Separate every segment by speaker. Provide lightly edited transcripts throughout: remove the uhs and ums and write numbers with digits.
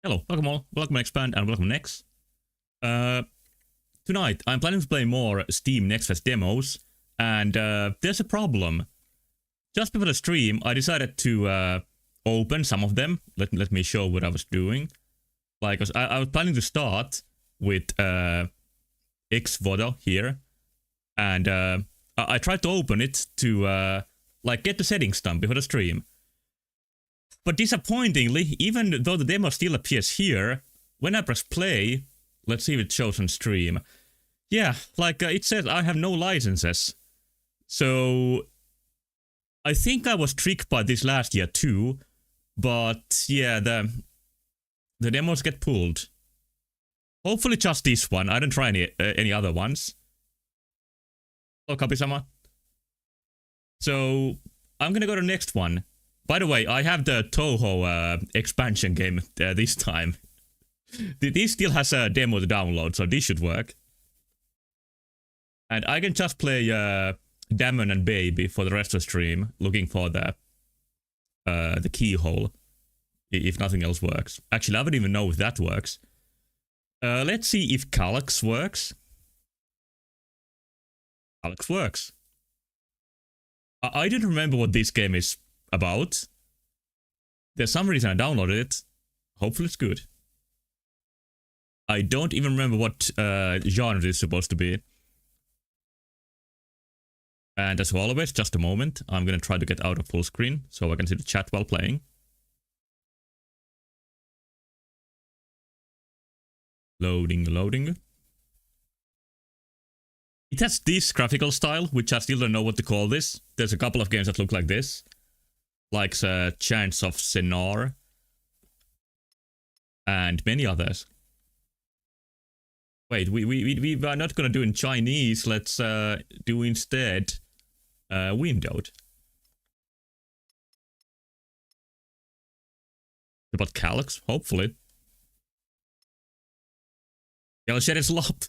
Speaker 1: Hello, welcome all, welcome Expand and welcome Nex. Tonight I'm planning to play more Steam Next Fest demos, and there's a problem. Just before the stream I decided to open some of them. Let me show what I was doing. Like, I was planning to start with Xvodo here, and I tried to open it to like get the settings done before the stream. But disappointingly, even though the demo still appears here, when I press play, let's see if it shows on stream. Yeah, like it says I have no licenses. So I think I was tricked by this last year too, but yeah, the demos get pulled. Hopefully just this one. I don't try any other ones. Oh, Kapisama. So I'm gonna go to the next one. By the way, I have the Touhou expansion game this time. This still has a demo to download, so this should work. And I can just play Damon and Baby for the rest of the stream, looking for the keyhole, if nothing else works. Actually, I don't even know if that works. Let's see if Calyx works. Calyx works. I didn't remember what this game is about. There's some reason I downloaded it. Hopefully it's good. I don't even remember what genre it is supposed to be. And as always, just a moment. I'm gonna try to get out of full screen so I can see the chat while playing. Loading. It has this graphical style, which I still don't know what to call this. There's a couple of games that look like this. Like Chants of Sennaar. And many others. Wait, we are not gonna do in Chinese. Let's do instead windowed. About Calyx, hopefully. I'll share it slop.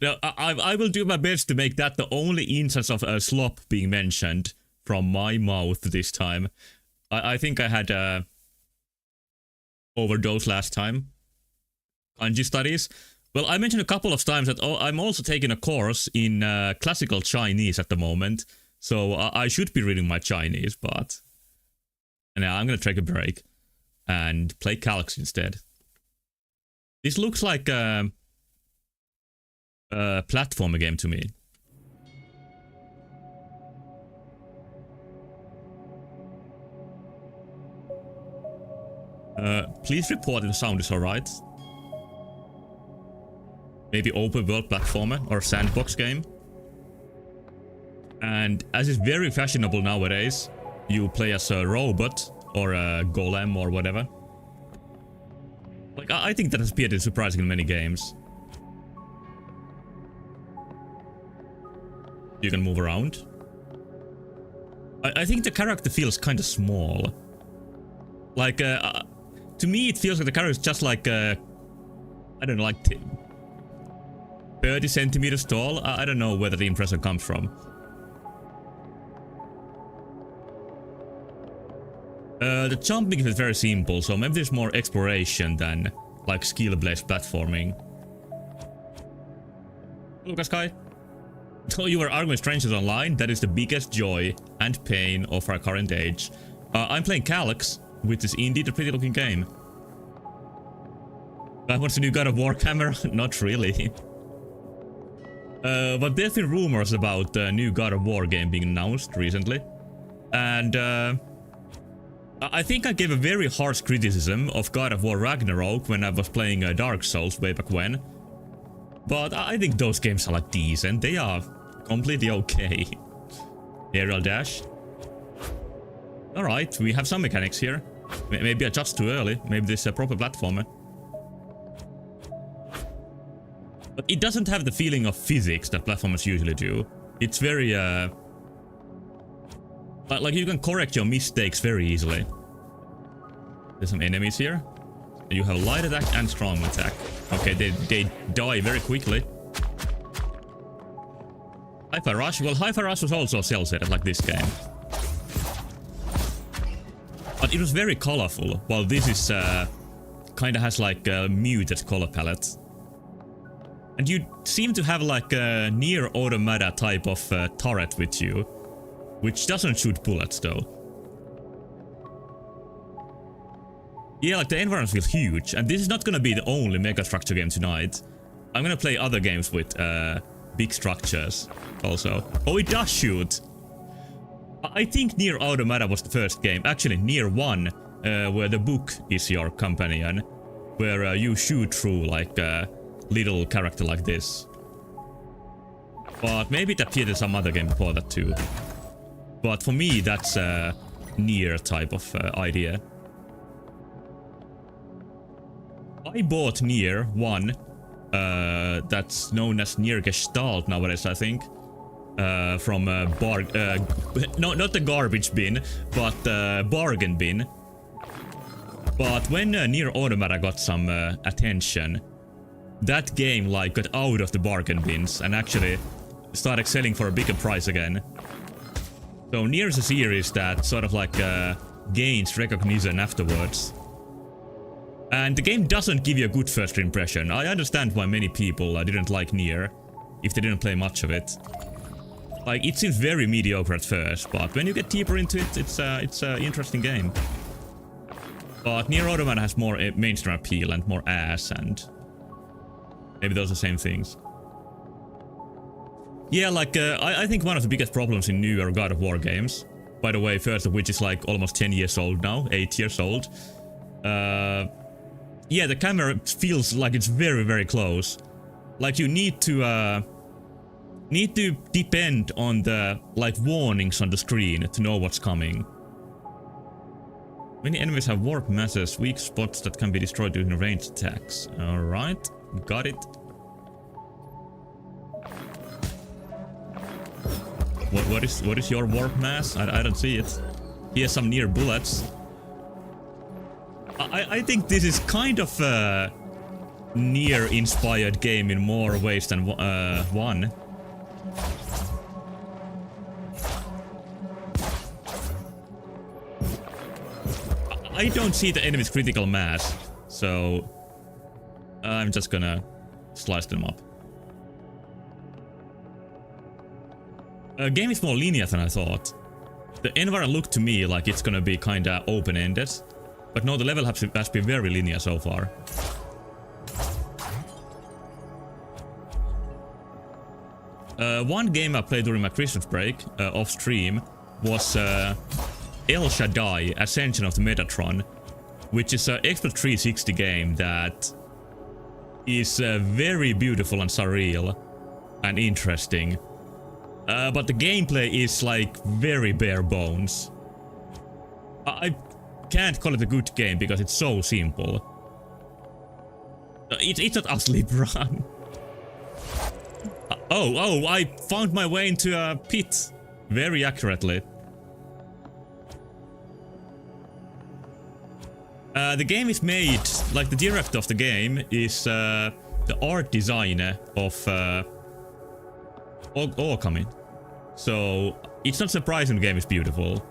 Speaker 1: No, I will do my best to make that the only instance of a slop being mentioned from my mouth this time. I think I had overdose last time. Kanji studies. Well, I mentioned a couple of times that I'm also taking a course in classical Chinese at the moment. So I should be reading my Chinese, but now I'm gonna take a break and play Calyx instead. This looks like a platformer game to me. Please report if the sound is alright. Maybe open world platformer or sandbox game. And as is very fashionable nowadays, you play as a robot or a golem or whatever. Like, I think that has appeared in surprisingly many games. You can move around. I think the character feels kind of small. Like, to me it feels like the character is just like, I don't know, like 30 centimeters tall. I don't know where the impression comes from. The jumping is very simple, so maybe there's more exploration than like skill-based platforming. Lucas Kai. So you are arguing strangers online? That is the biggest joy and pain of our current age. I'm playing Calyx, which is indeed a pretty looking game. What's the new God of War camera? Not really. But there's been rumors about the new God of War game being announced recently. And I think I gave a very harsh criticism of God of War Ragnarok when I was playing Dark Souls way back when. But I think those games are like decent. They are completely okay. Aerial dash. Alright, we have some mechanics here. Maybe I just too early. Maybe this is a proper platformer. But it doesn't have the feeling of physics that platformers usually do. It's very, like you can correct your mistakes very easily. There's some enemies here. You have light attack and strong attack. Okay, they die very quickly. Hi-Fi Rush. Well, Hi-Fi Rush was also cel-shaded like this game. But it was very colorful, while this is kinda has like a muted color palette. And you seem to have like a Nier Automata type of turret with you, which doesn't shoot bullets though. Yeah, like the environment feels huge, and this is not gonna be the only Megastructure game tonight. I'm gonna play other games with big structures also. Oh, it does shoot! I think Nier Automata was the first game, actually Nier 1, where the book is your companion, where you shoot through like a little character like this. But maybe it appeared in some other game before that too. But for me, that's a Nier type of idea. I bought Nier 1, that's known as Nier Gestalt nowadays, I think. From no, not the garbage bin, but bargain bin. But when Nier Automata got some attention, that game like got out of the bargain bins and actually started selling for a bigger price again. So Nier is a series that sort of like gains recognition afterwards. And the game doesn't give you a good first impression. I understand why many people didn't like Nier, if they didn't play much of it. Like, it seems very mediocre at first, but when you get deeper into it, it's an interesting game. But Nier Automata has more mainstream appeal and more ass, and maybe those are the same things. Yeah, like, I think one of the biggest problems in newer God of War games, by the way, first of which is like almost 10 years old now, 8 years old. Yeah, the camera feels like it's very, very close. Like you need to depend on the like warnings on the screen to know what's coming. Many enemies have warp masses, weak spots that can be destroyed during ranged attacks. Alright, got it. What is your warp mass? I don't see it. He has some Nier bullets. I think this is kind of a Nier-inspired game in more ways than one. I don't see the enemy's critical mass, so I'm just gonna slice them up. The game is more linear than I thought. The environment looked to me like it's gonna be kinda open-ended, but no, the level has been very linear so far. One game I played during my Christmas break, off stream, was El Shaddai, Ascension of the Metatron, which is an Xbox 360 game that is very beautiful and surreal and interesting. But the gameplay is like very bare bones. I can't call it a good game because it's so simple. It's not Asleep Run. Oh, I found my way into a pit very accurately. The game is made, like the director of the game is the art designer of Okami. So it's not surprising the game is beautiful.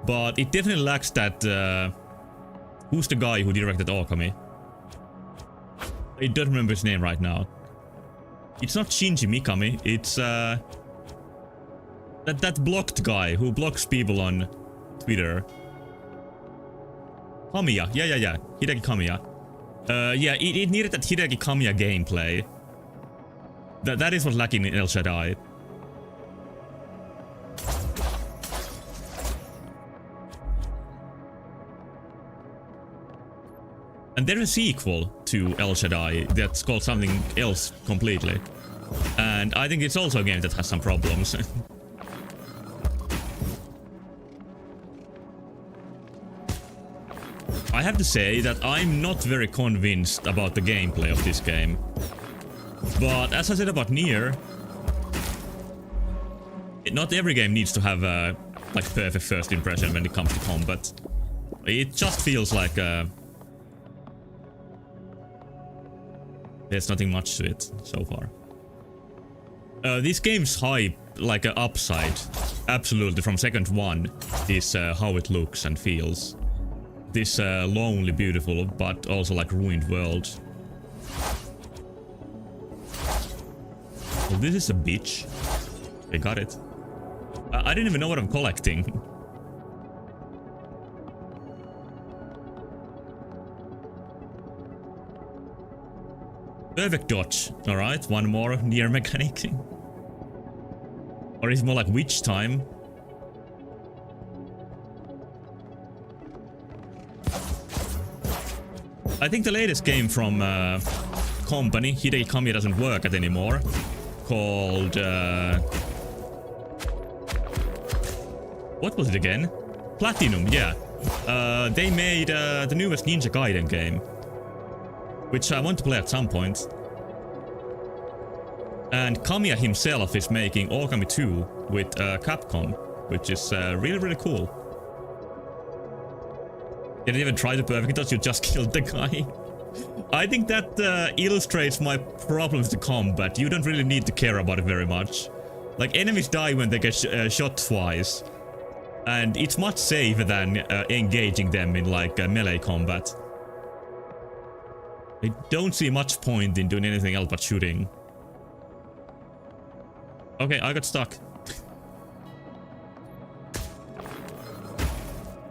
Speaker 1: But it definitely lacks that... who's the guy who directed Okami? I don't remember his name right now. It's not Shinji Mikami, it's that blocked guy who blocks people on Twitter. Kamiya, yeah. Hideki Kamiya. Yeah, it needed that Hideki Kamiya gameplay. That is what's lacking in El Shaddai. And there is a sequel to El Shaddai that's called something else completely. And I think it's also a game that has some problems. I have to say that I'm not very convinced about the gameplay of this game. But as I said about Nier, not every game needs to have a like perfect first impression when it comes to combat. It just feels like there's nothing much to it so far. This game's hype, like an upside, absolutely from second one, is how it looks and feels. this lonely, beautiful, but also like ruined world. Well, this is a beach. I got it. I didn't even know what I'm collecting. Perfect dodge. Alright, one more near mechanic. Or is it more like witch time? I think the latest game from company, Hideki Kamiya, doesn't work at anymore. Called... what was it again? Platinum, yeah. They made the newest Ninja Gaiden game. Which I want to play at some point. And Kamiya himself is making Okami 2 with Capcom, which is really, really cool. Didn't even try to perfect dodge, you just killed the guy. I think that illustrates my problems to combat. You don't really need to care about it very much. Like, enemies die when they get shot twice. And it's much safer than engaging them in like melee combat. I don't see much point in doing anything else but shooting. Okay, I got stuck.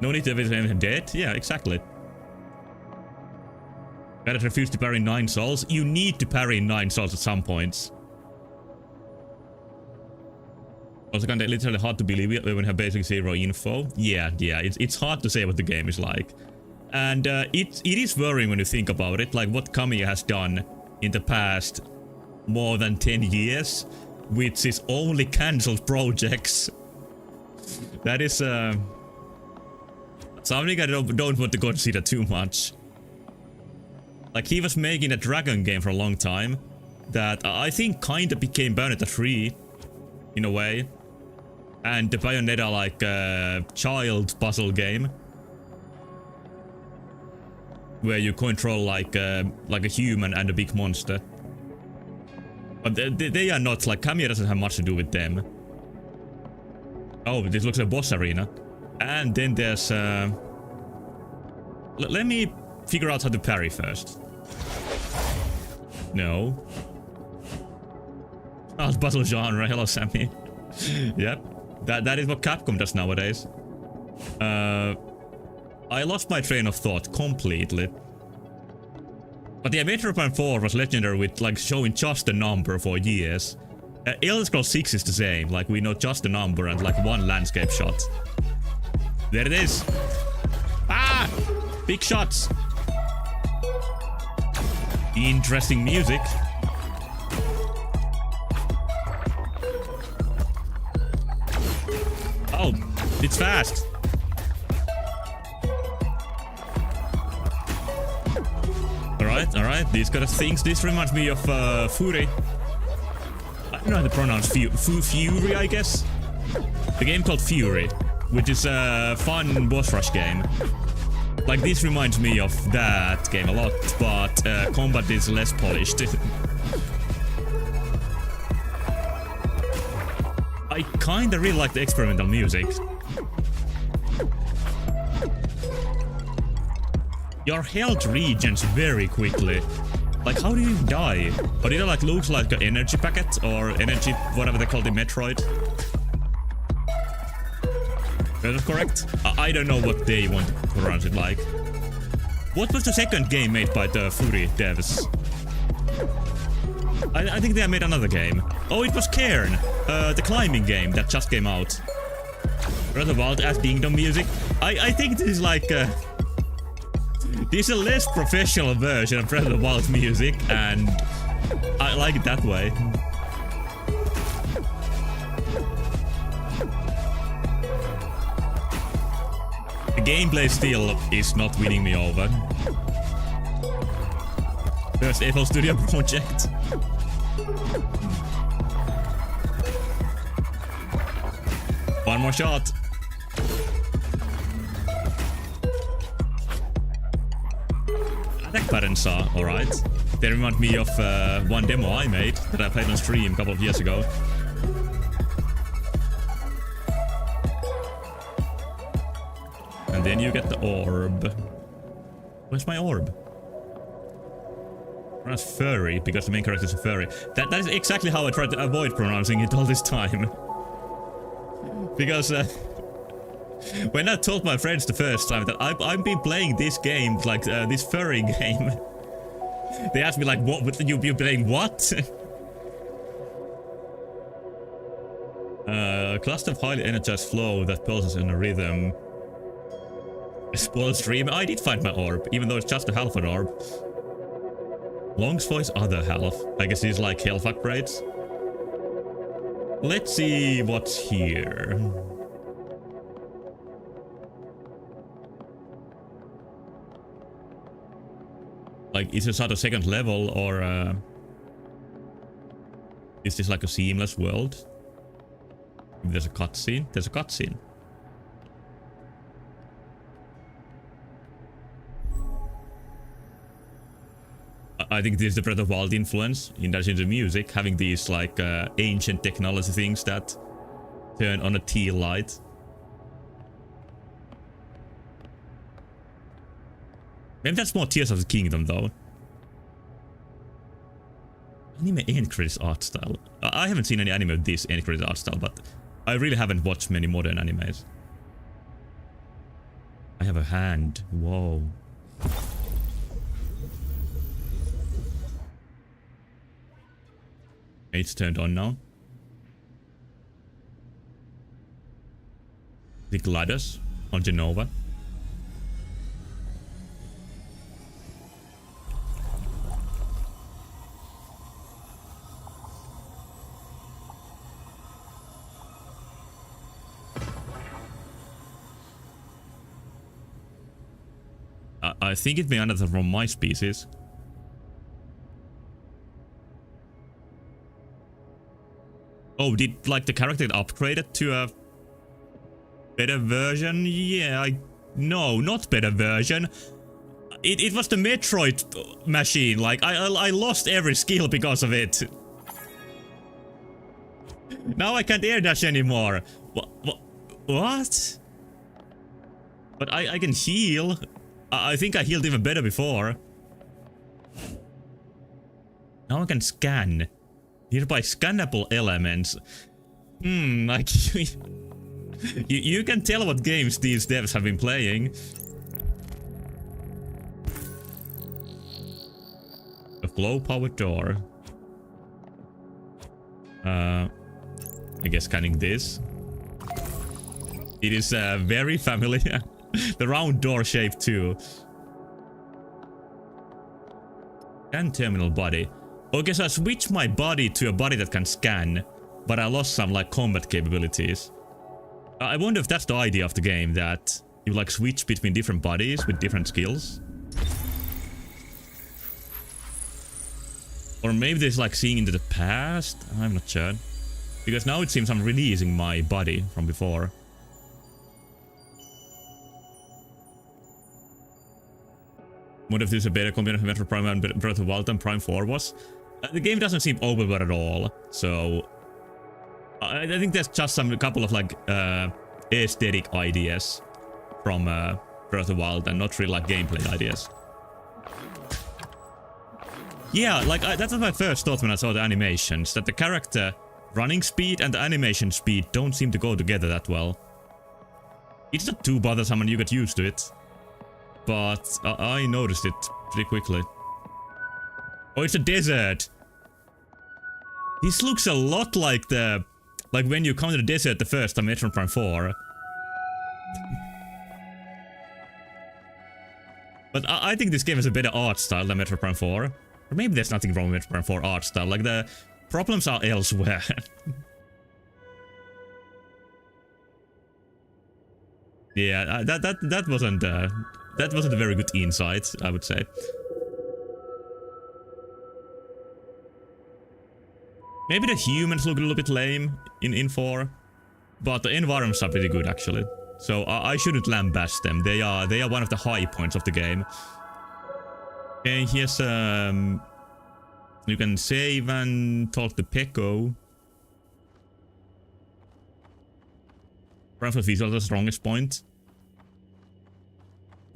Speaker 1: No need to visit anything dead? Yeah, exactly. Gotta refuse to parry 9 souls. You need to parry 9 souls at some points. Also kinda literally hard to believe it when you have basically 0 info. Yeah, it's hard to say what the game is like. And it is worrying when you think about it, like what Kamiya has done in the past more than 10 years, with his only cancelled projects. That is something I don't want to consider too much. Like, he was making a dragon game for a long time that I think kinda became Bayonetta 3 in a way. And the Bayonetta like child puzzle game where you control like a human and a big monster. But they are not, like, Kamiya doesn't have much to do with them. Oh, this looks like a boss arena. And then there's let me figure out how to parry first. No. Alt puzzle genre, hello Sammy. Yep. That is what Capcom does nowadays. I lost my train of thought completely. But yeah, Metroid 4 was legendary with like showing just a number for years. Elder Scrolls 6 is the same, like we know just a number and like one landscape shot. There it is! Ah! Big shots! Interesting music. Oh, it's fast! Alright, these kind of things. This reminds me of Fury. I don't know how to pronounce Fury, I guess. The game called Fury, which is a fun boss rush game. Like, this reminds me of that game a lot, but combat is less polished. I kinda really like the experimental music. Your health regens very quickly. Like, how do you die? Or did it like look like an energy packet or energy, whatever they call it in Metroid? Is that correct? I don't know what they want to pronounce it like. What was the second game made by the Fury devs? I think they made another game. Oh, it was Cairn, the climbing game that just came out. Breath of the Wild as Ding Dong music. I think this is like this is a less professional version of Breath of the Wild music, and I like it that way. The gameplay still is not winning me over. First FL Studio project. One more shot. Attack patterns are alright. They remind me of one demo I made that I played on stream a couple of years ago. And then you get the orb. Where's my orb? Pronounce furry because the main character is a furry. That is exactly how I tried to avoid pronouncing it all this time. Because when I told my friends the first time that I've been playing this game, like this furry game, they asked me like, "What? You playing what?" Cluster of highly energized flow that pulses in a rhythm. A spoiled stream. I did find my orb, even though it's just a half an orb. Long's voice other half. I guess he's like health upgrades. Let's see what's here. Like, is this at a second level, or is this like a seamless world? If there's a cutscene. There's a cutscene. I think this is the Breath of the Wild influence in addition to music, having these like ancient technology things that turn on a teal light. Maybe that's more Tears of the Kingdom though. Anime end credits art style. I haven't seen any anime with this end credits art style, but I really haven't watched many modern animes. I have a hand. Whoa. It's turned on now. The GLaDOS on Jenova. I think it may be another from my species. Oh, did like the character get upgraded to a better version? Yeah, no, not better version. It was the Metroid machine. Like I lost every skill because of it. Now I can't air dash anymore. What? But I can heal. I think I healed even better before. Now I can scan. Nearby scannable elements. Like you can tell what games these devs have been playing. A flow-powered door. I guess scanning this. It is very familiar. The round door shape too. And terminal body. Okay, so I switched my body to a body that can scan, but I lost some like combat capabilities. I wonder if that's the idea of the game, that you like switch between different bodies with different skills. Or maybe there's like seeing into the past. I'm not sure. Because now it seems I'm releasing my body from before. What if this is a better combination of Metroid Prime and Breath of the Wild than Prime 4 was? The game doesn't seem open world at all, so I think there's just a couple of like aesthetic ideas from Breath of the Wild and not really like gameplay ideas. Yeah, like that's my first thought when I saw the animations, that the character running speed and the animation speed don't seem to go together that well. It's not too bothersome and you get used to it, but I noticed it pretty quickly. Oh, it's a desert. This looks a lot like when you come to the desert the first time Metroid Prime 4. But I think this game has a better art style than Metroid Prime 4. Or maybe there's nothing wrong with Metroid Prime 4 art style, like the problems are elsewhere. Yeah, that wasn't a very good insight, I would say. Maybe the humans look a little bit lame in 4, but the environments are pretty good actually. So I shouldn't lambaste them. They are one of the high points of the game. Okay, here's you can save and talk to Peko. Prime 4 visual is the strongest point.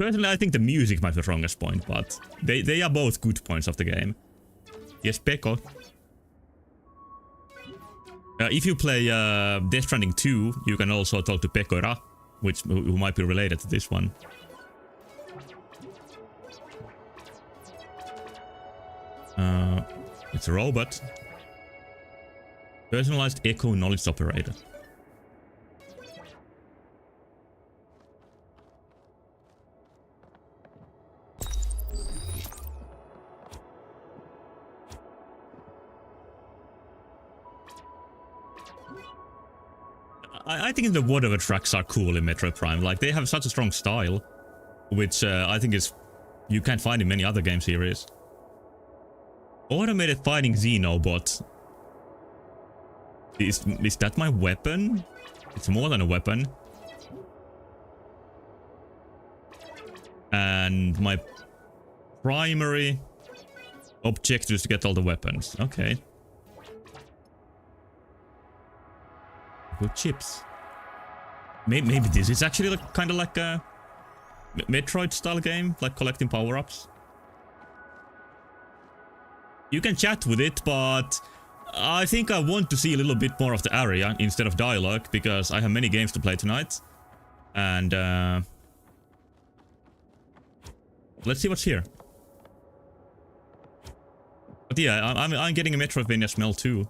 Speaker 1: Personally, I think the music might be the strongest point, but they are both good points of the game. Yes, Peko. If you play Death Stranding 2, you can also talk to Pekora, who might be related to this one. It's a robot. Personalized Echo Knowledge Operator. I think the whatever tracks are cool in Metroid Prime. Like, they have such a strong style, which I think is you can't find in many other game series. Automated fighting Xenobot. Is that my weapon? It's more than a weapon. And my primary objective is to get all the weapons. Okay. Good chips. Maybe this is actually like, kind of like a Metroid style game, like collecting power-ups. You can chat with it, but I think I want to see a little bit more of the area instead of dialogue, because I have many games to play tonight. And let's see what's here. But yeah, I'm getting a Metroidvania smell too.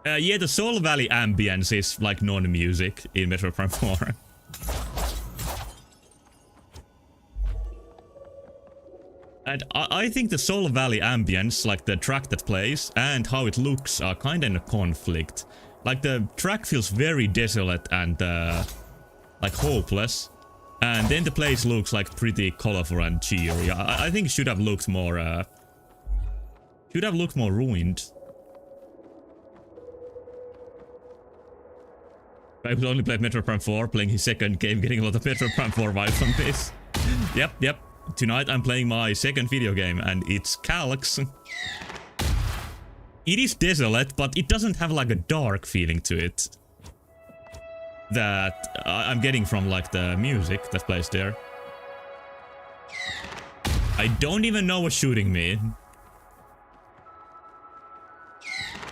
Speaker 1: Yeah, the Soul Valley ambience is like non-music in Metroid Prime 4. And I think the Soul Valley ambience, like the track that plays and how it looks, are kinda in a conflict. Like, the track feels very desolate and like hopeless. And then the place looks like pretty colorful and cheery. I think it should have looked more ruined. I would only play Metroid Prime 4, playing his second game, getting a lot of Metroid Prime 4 vibes from this. Yep. Tonight I'm playing my second video game, and it's Calx. It is desolate, but it doesn't have like a dark feeling to it that I'm getting from like the music that plays there. I don't even know what's shooting me.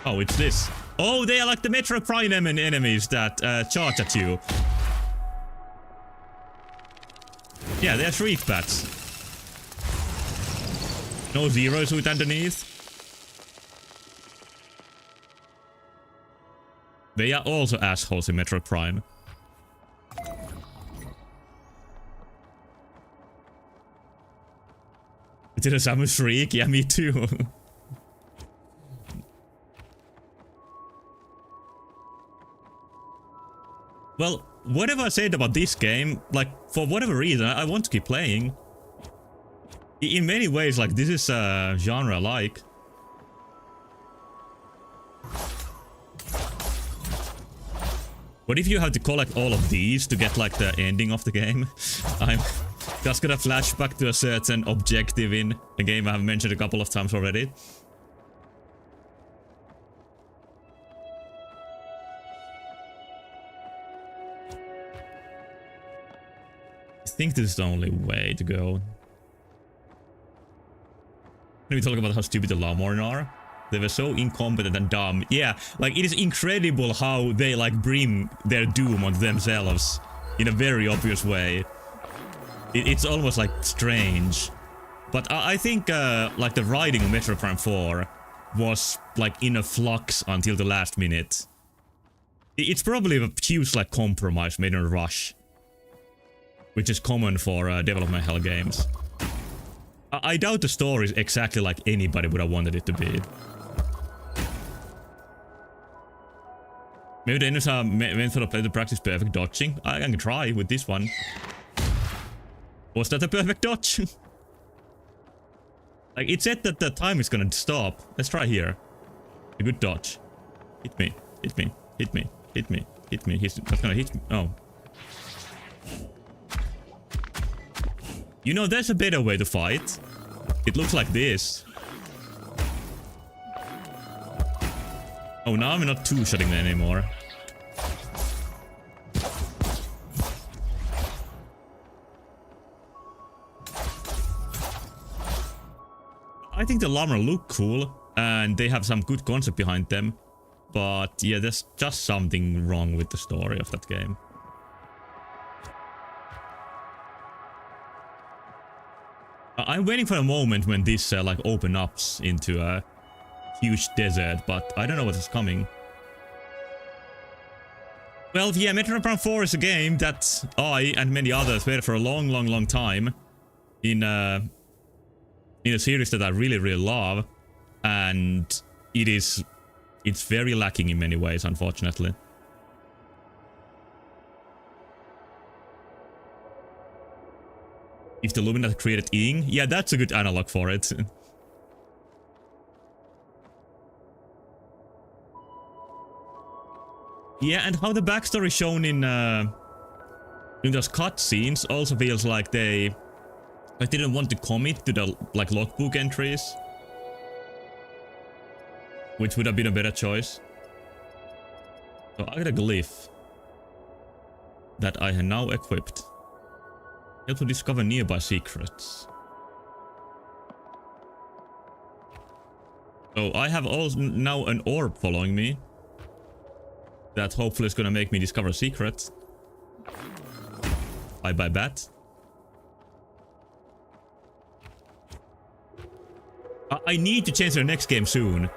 Speaker 1: Oh, it's this. Oh, they are like the Metroid Prime enemies that charge at you. Yeah, they're Shriek Bats. No Zero Suit underneath. They are also assholes in Metroid Prime. Did a Samus Shriek? Yeah, me too. Well, whatever I said about this game, like, for whatever reason, I want to keep playing. In many ways, like, this is a genre I like. What if you have to collect all of these to get, like, the ending of the game? I'm just gonna flashback to a certain objective in a game I have mentioned a couple of times already. I think this is the only way to go. Can we talk about how stupid the Lamorn are? They were so incompetent and dumb. Yeah, like, it is incredible how they, like, bring their doom on themselves in a very obvious way. It's almost, like, strange. But I think, like, the writing of Metroid Prime 4 was, like, in a flux until the last minute. It's probably a huge, like, compromise made in a rush, which is common for development hell games. I doubt the story is exactly like anybody would have wanted it to be. Maybe the enemies are meant for the player to practice perfect dodging. I can try with this one. Was that a perfect dodge? Like, it said that the time is gonna stop. Let's try here. A good dodge. Hit me. Hit me. Hit me. Hit me. Hit me. He's not gonna hit me. Oh. You know, there's a better way to fight. It looks like this. Oh, now I'm not two-shotting anymore. I think the llama look cool, and they have some good concept behind them. But yeah, there's just something wrong with the story of that game. I'm waiting for a moment when this like open up into a huge desert, but I don't know what is coming. Well, yeah, Metroid Prime 4 is a game that I and many others waited for a long time in a series that I really love, and it's very lacking in many ways, unfortunately. If the Lumina created Ing, yeah, that's a good analog for it. Yeah, and how the backstory shown in those cutscenes also feels like they didn't want to commit to the like logbook entries, which would have been a better choice. So I got a glyph that I have now equipped. Help to discover nearby secrets. So I have also now an orb following me. That hopefully is gonna make me discover secrets. Bye bye bat. I need to change the next game soon.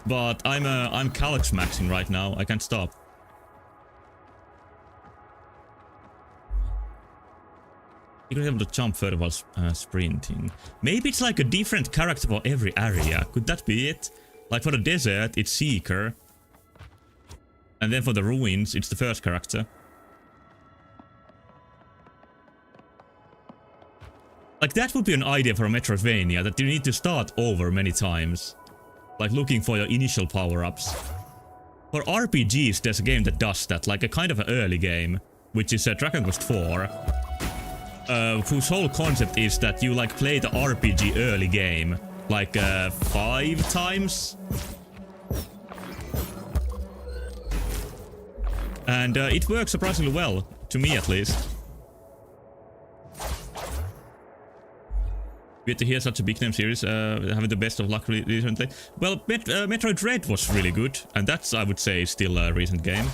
Speaker 1: But I'm Calyx maxing right now. I can't stop. You don't have to jump further while sprinting. Maybe it's like a different character for every area. Could that be it? Like for the desert, it's Seeker. And then for the ruins, it's the first character. Like that would be an idea for a Metroidvania, that you need to start over many times. Like looking for your initial power-ups. For RPGs, there's a game that does that, like a kind of an early game, which is Dragon Quest IV. Whose whole concept is that you like play the RPG early game. Like 5 times. And it works surprisingly well, to me at least. Good to hear such a big name series having the best of luck recently. Well, Metroid Dread was really good, and that's, I would say, still a recent game.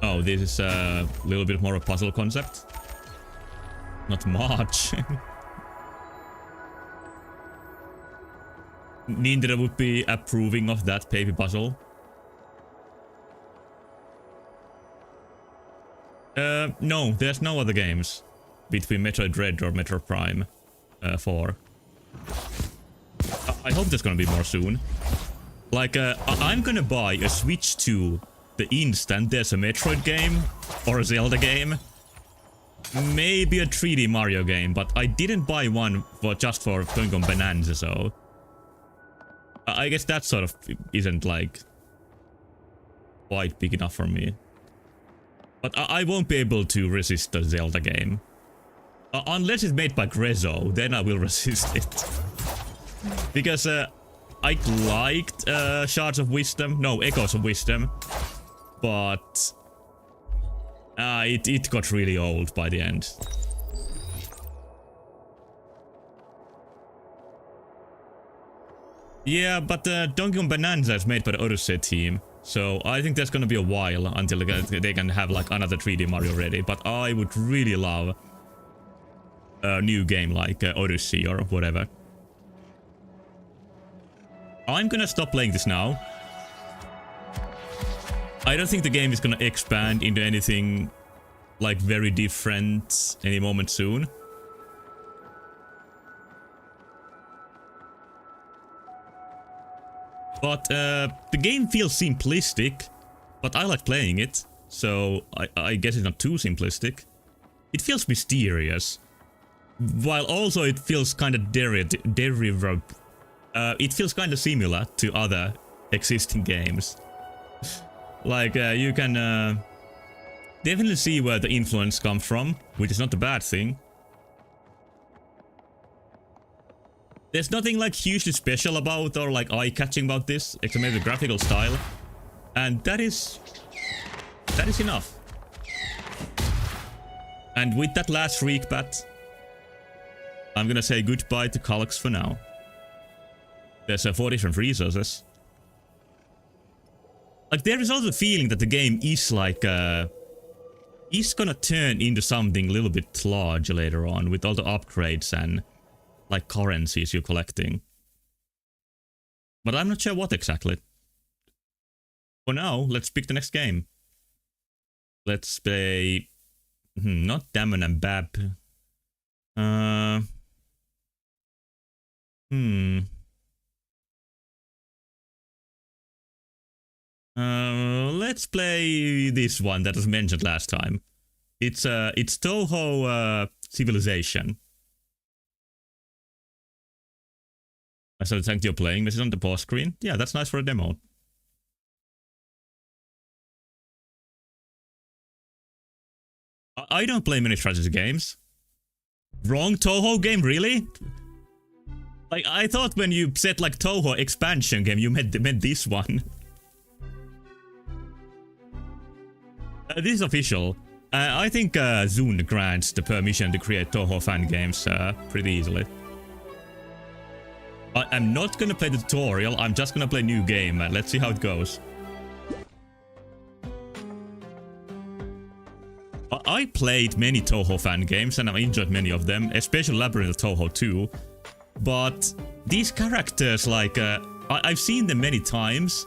Speaker 1: Oh, this is a little bit more of a puzzle concept. Not much. Nintendo would be approving of that baby puzzle. No, there's no other games between Metroid Dread or Metroid Prime 4. I hope there's gonna be more soon. Like, I'm gonna buy a Switch 2 the instant there's a Metroid game or a Zelda game. Maybe a 3D Mario game, but I didn't buy one just for Donkey Kong Bonanza, so I guess that sort of isn't like quite big enough for me. But I won't be able to resist the Zelda game. Unless it's made by Grezzo, then I will resist it. Because I liked Shards of Wisdom, no, Echoes of Wisdom. But it got really old by the end. Yeah, but Donkey Kong Bonanza is made by the Odyssey team, so I think there's gonna be a while until they can have like another 3D Mario ready. But I would really love a new game like Odyssey or whatever. I'm gonna stop playing this now. I don't think the game is gonna expand into anything like very different any moment soon. But the game feels simplistic, but I like playing it, so I guess it's not too simplistic. It feels mysterious, while also it feels kind of derivative. It feels kind of similar to other existing games. Like, you can definitely see where the influence comes from, which is not a bad thing. There's nothing like hugely special about or like eye-catching about this, except maybe the graphical style. And that is enough. And with that last freak bat, I'm gonna say goodbye to Calx for now. There's 4 different resources. Like, there is also the feeling that the game is like, is gonna turn into something a little bit larger later on with all the upgrades and, like, currencies you're collecting. But I'm not sure what exactly. For now, let's pick the next game. Let's play... not Damon and Bab. Let's play this one that was mentioned last time. It's Touhou Civilization. So thank you for playing. This is on the pause screen. Yeah, that's nice for a demo. I don't play many strategy games. Wrong Touhou game, really? Like, I thought when you said like Touhou expansion game, you meant this one. This is official. I think Zune grants the permission to create Touhou fan games pretty easily. I'm not gonna play the tutorial, I'm just gonna play new game and let's see how it goes. I played many Touhou fan games and I enjoyed many of them, especially Labyrinth of Touhou 2. But these characters, like, I've seen them many times,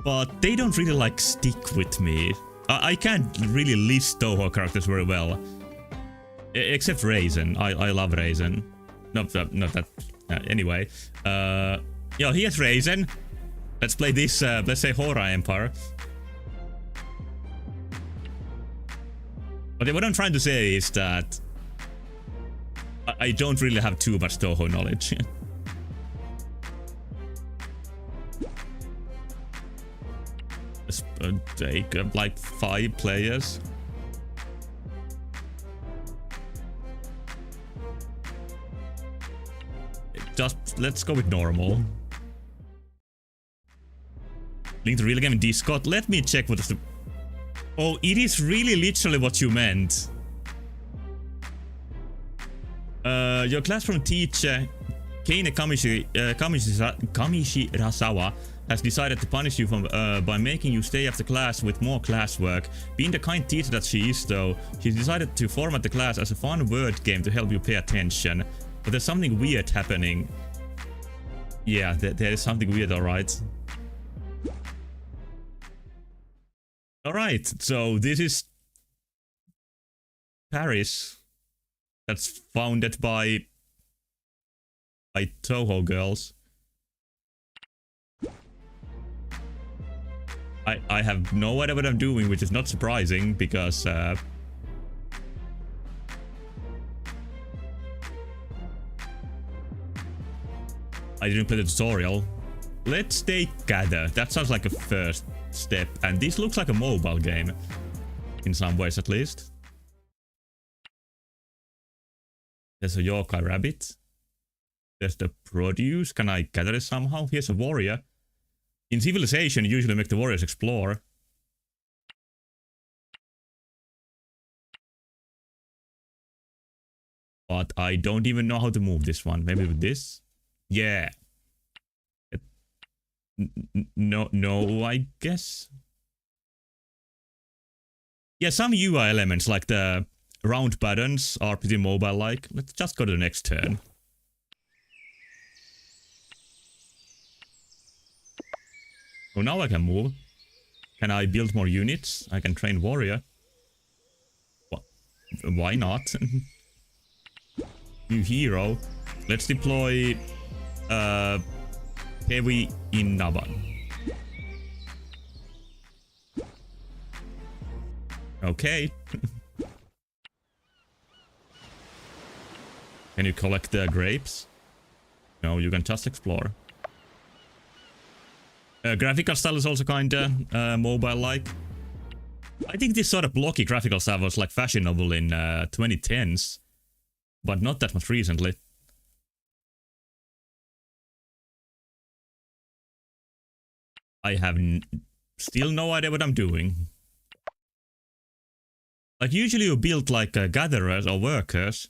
Speaker 1: but they don't really like stick with me. I can't really list Touhou characters very well. Except Raisin. I love Raisin. Not that. Anyway. Yo, here's Raisin. Let's play this, let's say Hora Empire. But what I'm trying to say is that I don't really have too much Touhou knowledge. Let's take like 5 players. Just let's go with normal. Link to real game in Discord. Let me check what is the... Oh, it is really literally what you meant. Your classroom teacher, Kane Kamishirasawa, has decided to punish you by making you stay after class with more classwork. Being the kind teacher that she is, though, she's decided to format the class as a fun word game to help you pay attention. But there's something weird happening. Yeah, there is something weird, alright. Alright, so this is Paris. That's founded by Touhou girls. I have no idea what I'm doing, which is not surprising because I didn't play the tutorial. Let's take Gather. That sounds like a first step, and this looks like a mobile game in some ways at least. There's a yokai rabbit. There's the produce. Can I gather it somehow? Here's a warrior. In Civilization, you usually make the warriors explore. But I don't even know how to move this one. Maybe with this? Yeah. No, I guess. Yeah, some UI elements like the round buttons are pretty mobile-like. Let's just go to the next turn. Oh, now I can move. Can I build more units? I can train warrior. Why not? New hero. Let's deploy Heavy in Naban. Okay. Can you collect the grapes? No, you can just explore. Graphical style is also kinda mobile-like. I think this sort of blocky graphical style was like fashionable in 2010s, but not that much recently. I have still no idea what I'm doing. Like, usually you build like gatherers or workers,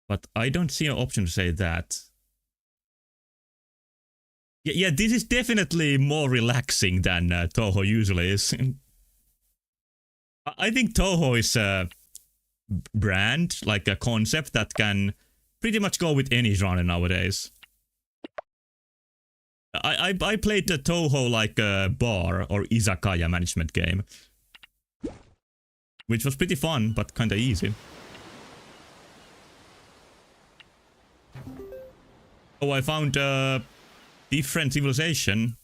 Speaker 1: but I don't see an option to say that. Yeah, this is definitely more relaxing than Touhou usually is. I think Touhou is a brand, like a concept that can pretty much go with any genre nowadays. I played the Touhou like a bar or izakaya management game, which was pretty fun, but kinda easy. Oh, I found a different civilization.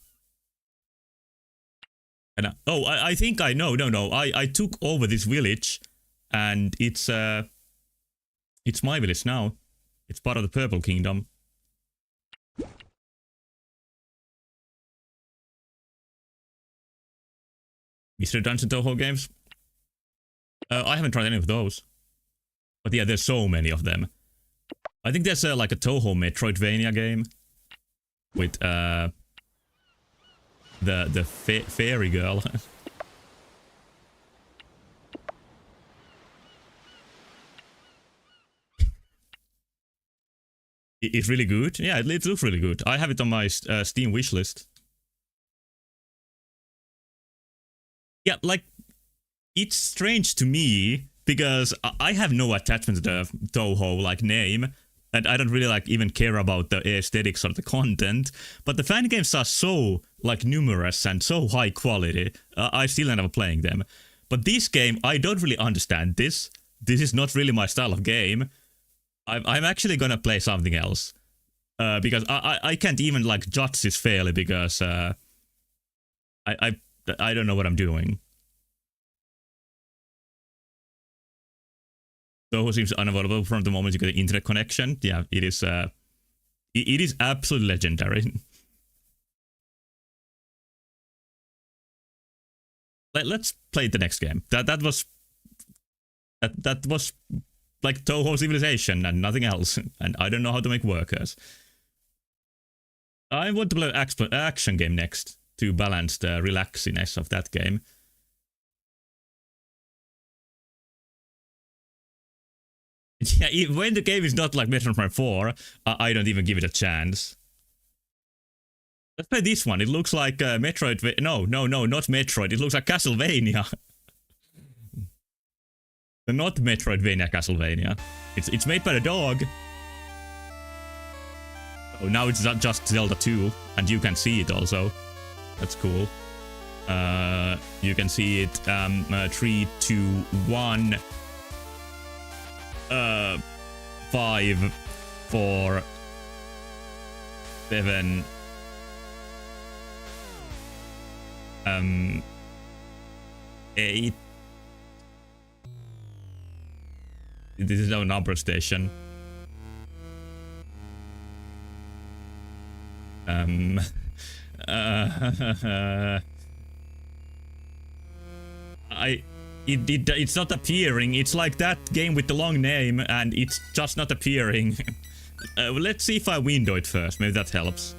Speaker 1: And I think I know. No. I took over this village, and it's my village now. It's part of the Purple Kingdom. Mr. Dungeon Touhou games? I haven't tried any of those. But yeah, there's so many of them. I think there's like a Touhou Metroidvania game with the fairy girl. It's really good. Yeah, it looks really good. I have it on my Steam wishlist. Yeah, like, it's strange to me because I have no attachment to the Touhou like name, and I don't really like even care about the aesthetics or the content. But the fan games are so like numerous and so high quality. I still end up playing them. But this game, I don't really understand this. This is not really my style of game. I'm actually gonna play something else because I can't even like judge this fairly because I don't know what I'm doing. Touhou seems unavailable from the moment you get the internet connection. Yeah, it is absolutely legendary. Let's play the next game. That was like Touhou Civilization and nothing else. And I don't know how to make workers. I want to play an action game next to balance the relaxiness of that game. Yeah, when the game is not like Metroid Prime 4, I don't even give it a chance. Let's play this one. It looks like Metroid. No, not Metroid. It looks like Castlevania. Not Metroidvania Castlevania. It's made by the dog. Oh, now it's not just Zelda 2, and you can see it also. That's cool. You can see it 3, 2, 1. 5, 4, 7, 8. This is our number station. It's not appearing. It's like that game with the long name, and it's just not appearing. Let's see if I window it first. Maybe that helps.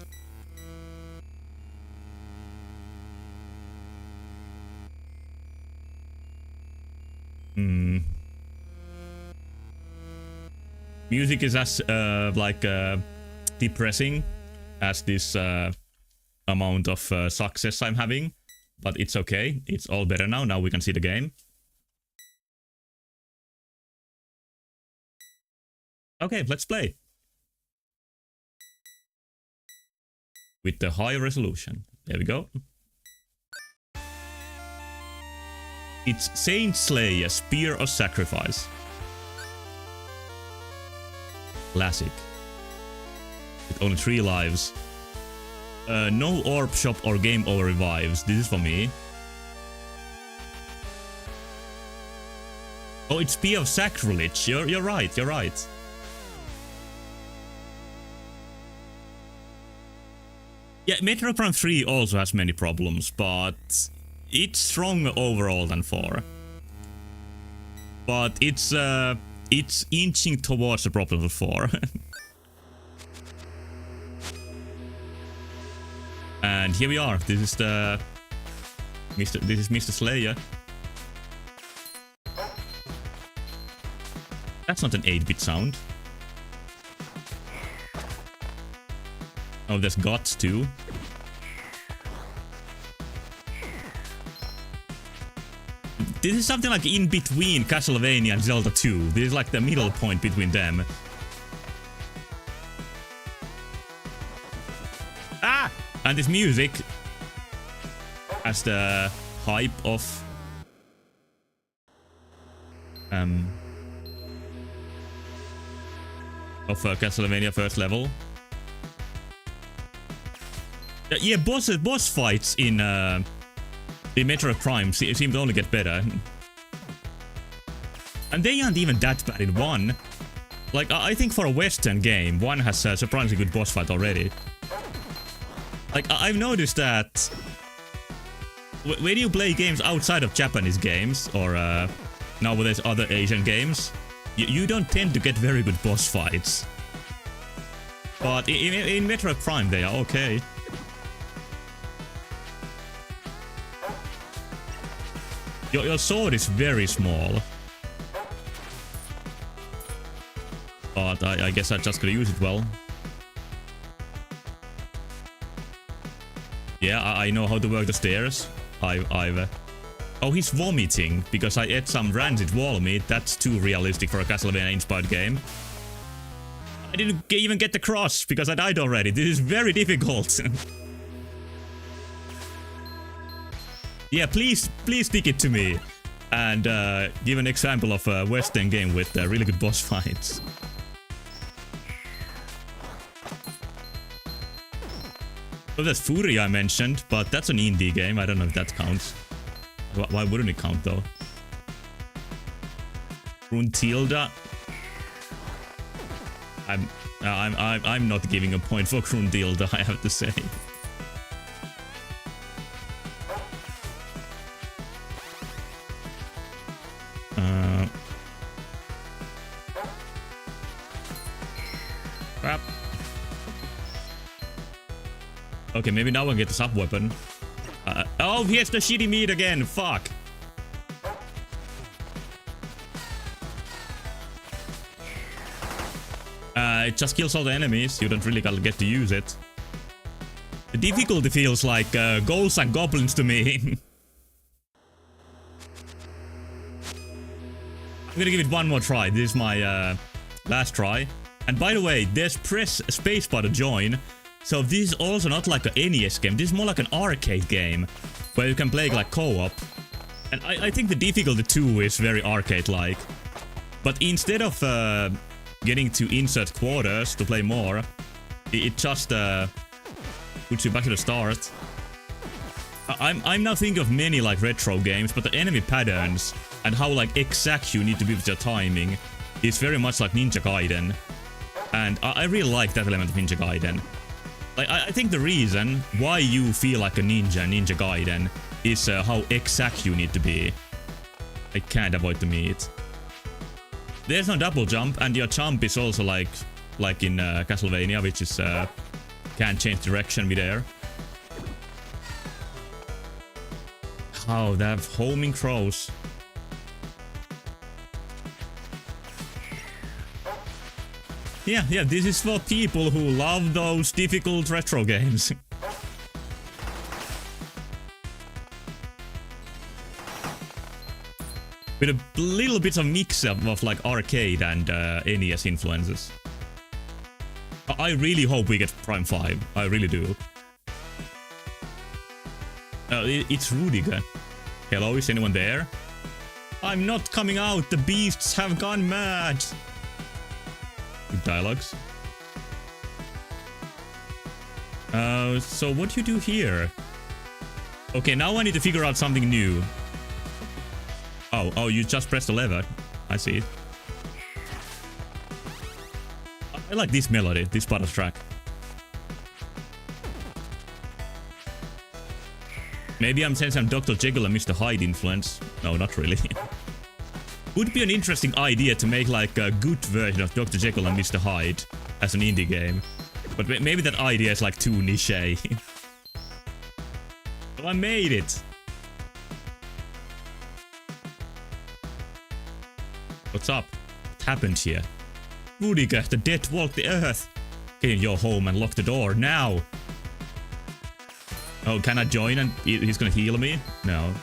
Speaker 1: Music is as depressing as this amount of success I'm having, but it's okay. It's all better now. Now we can see the game. Okay, let's play. With the high resolution. There we go. It's Saint Slayer, Spear of Sacrifice. Classic. With only 3 lives. No orb shop or game over revives. This is for me. Oh, it's Spear of Sacrilege. You're right, you're right. Yeah, Metroid Prime 3 also has many problems, but it's stronger overall than 4. But it's inching towards the problems of 4. And here we are. This is the Mr. Slayer. That's not an 8-bit sound. Oh, there's Guts too. This is something like in between Castlevania and Zelda 2. This is like the middle point between them. Ah! And this music has the hype of Castlevania first level. Yeah, boss fights in Metroid Prime seem to only get better. And they aren't even that bad in 1. Like, I think for a Western game, 1 has a surprisingly good boss fight already. Like, I've noticed that when you play games outside of Japanese games, or nowadays other Asian games, you don't tend to get very good boss fights. But in Metroid Prime, they are okay. Your sword is very small. But I guess I'm just gonna use it well. Yeah, I know how to work the stairs. Oh, he's vomiting because I ate some rancid wall meat. That's too realistic for a Castlevania-inspired game. I didn't even get the cross because I died already. This is very difficult. Yeah, please stick it to me. And give an example of a Western game with really good boss fights. So there's Fury I mentioned, but that's an indie game. I don't know if that counts. Why wouldn't it count though? Gruntilda. I'm not giving a point for Gruntilda, I have to say. Crap. Okay, maybe now I get the sub weapon. Oh, he has the shitty meat again. Fuck. It just kills all the enemies. You don't really get to use it. The difficulty feels like Ghouls and Goblins to me. I'm gonna give it one more try. This is my last try. And by the way, there's press spacebar to join. So this is also not like an NES game. This is more like an arcade game where you can play like co-op. And I think the difficulty too is very arcade-like. But instead of getting to insert quarters to play more, it just puts you back to the start. I'm now thinking of many like retro games, but the enemy patterns and how like exact you need to be with your timing is very much like Ninja Gaiden. And I really like that element of Ninja Gaiden. Like, I think the reason why you feel like a ninja in Ninja Gaiden is how exact you need to be. I can't avoid the meat. There's no double jump, and your jump is also like in Castlevania, which is can't change direction midair. Oh, they have homing crows. Yeah, this is for people who love those difficult retro games. With a little bit of mix-up of like arcade and NES influences. I really hope we get Prime 5. I really do. It's Rudiger. Hello, is anyone there? I'm not coming out, the beasts have gone mad. Good dialogues. So what do you do here? Okay, now I need to figure out something new. Oh, you just pressed the lever. I see it. I like this melody, this part of the track. Maybe I'm sensing some Dr. Jekyll and Mr. Hyde influence. No, not really. Would be an interesting idea to make like a good version of Dr. Jekyll and Mr. Hyde as an indie game. But maybe that idea is like too niche. Oh, I made it! What's up? What happened here? Rudiger, the dead walk the earth! Get in your home and lock the door, now! Oh, can I join and he's gonna heal me? No.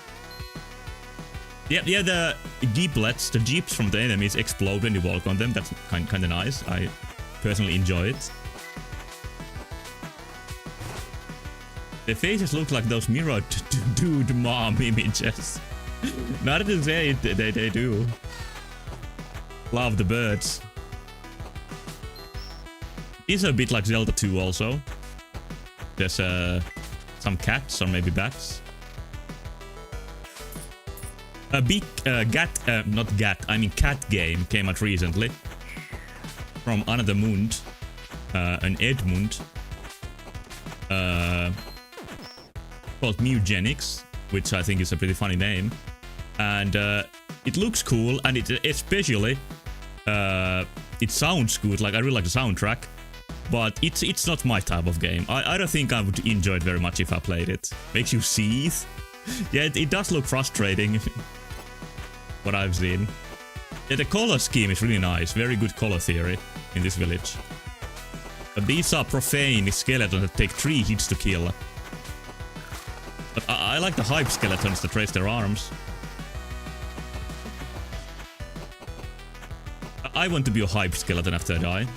Speaker 1: Yeah, the jeeplets, the jeeps from the enemies explode when you walk on them. That's kinda nice. I personally enjoy it. The faces look like those mirrored dude mom images. Not to say it, they do. Love the birds. It's a bit like Zelda 2 also. There's some cats or maybe bats. A big cat game came out recently. From another Mund. An Edmund. Called Mewgenics, which I think is a pretty funny name. And it looks cool, and it especially it sounds good. Like I really like the soundtrack, but it's not my type of game. I don't think I would enjoy it very much if I played it. Makes you seethe. Yeah, it does look frustrating. What I've seen. Yeah, the color scheme is really nice. Very good color theory in this village. But these are profane skeletons that take 3 hits to kill. But I like the hype skeletons that raise their arms. I want to be a hype skeleton after I die.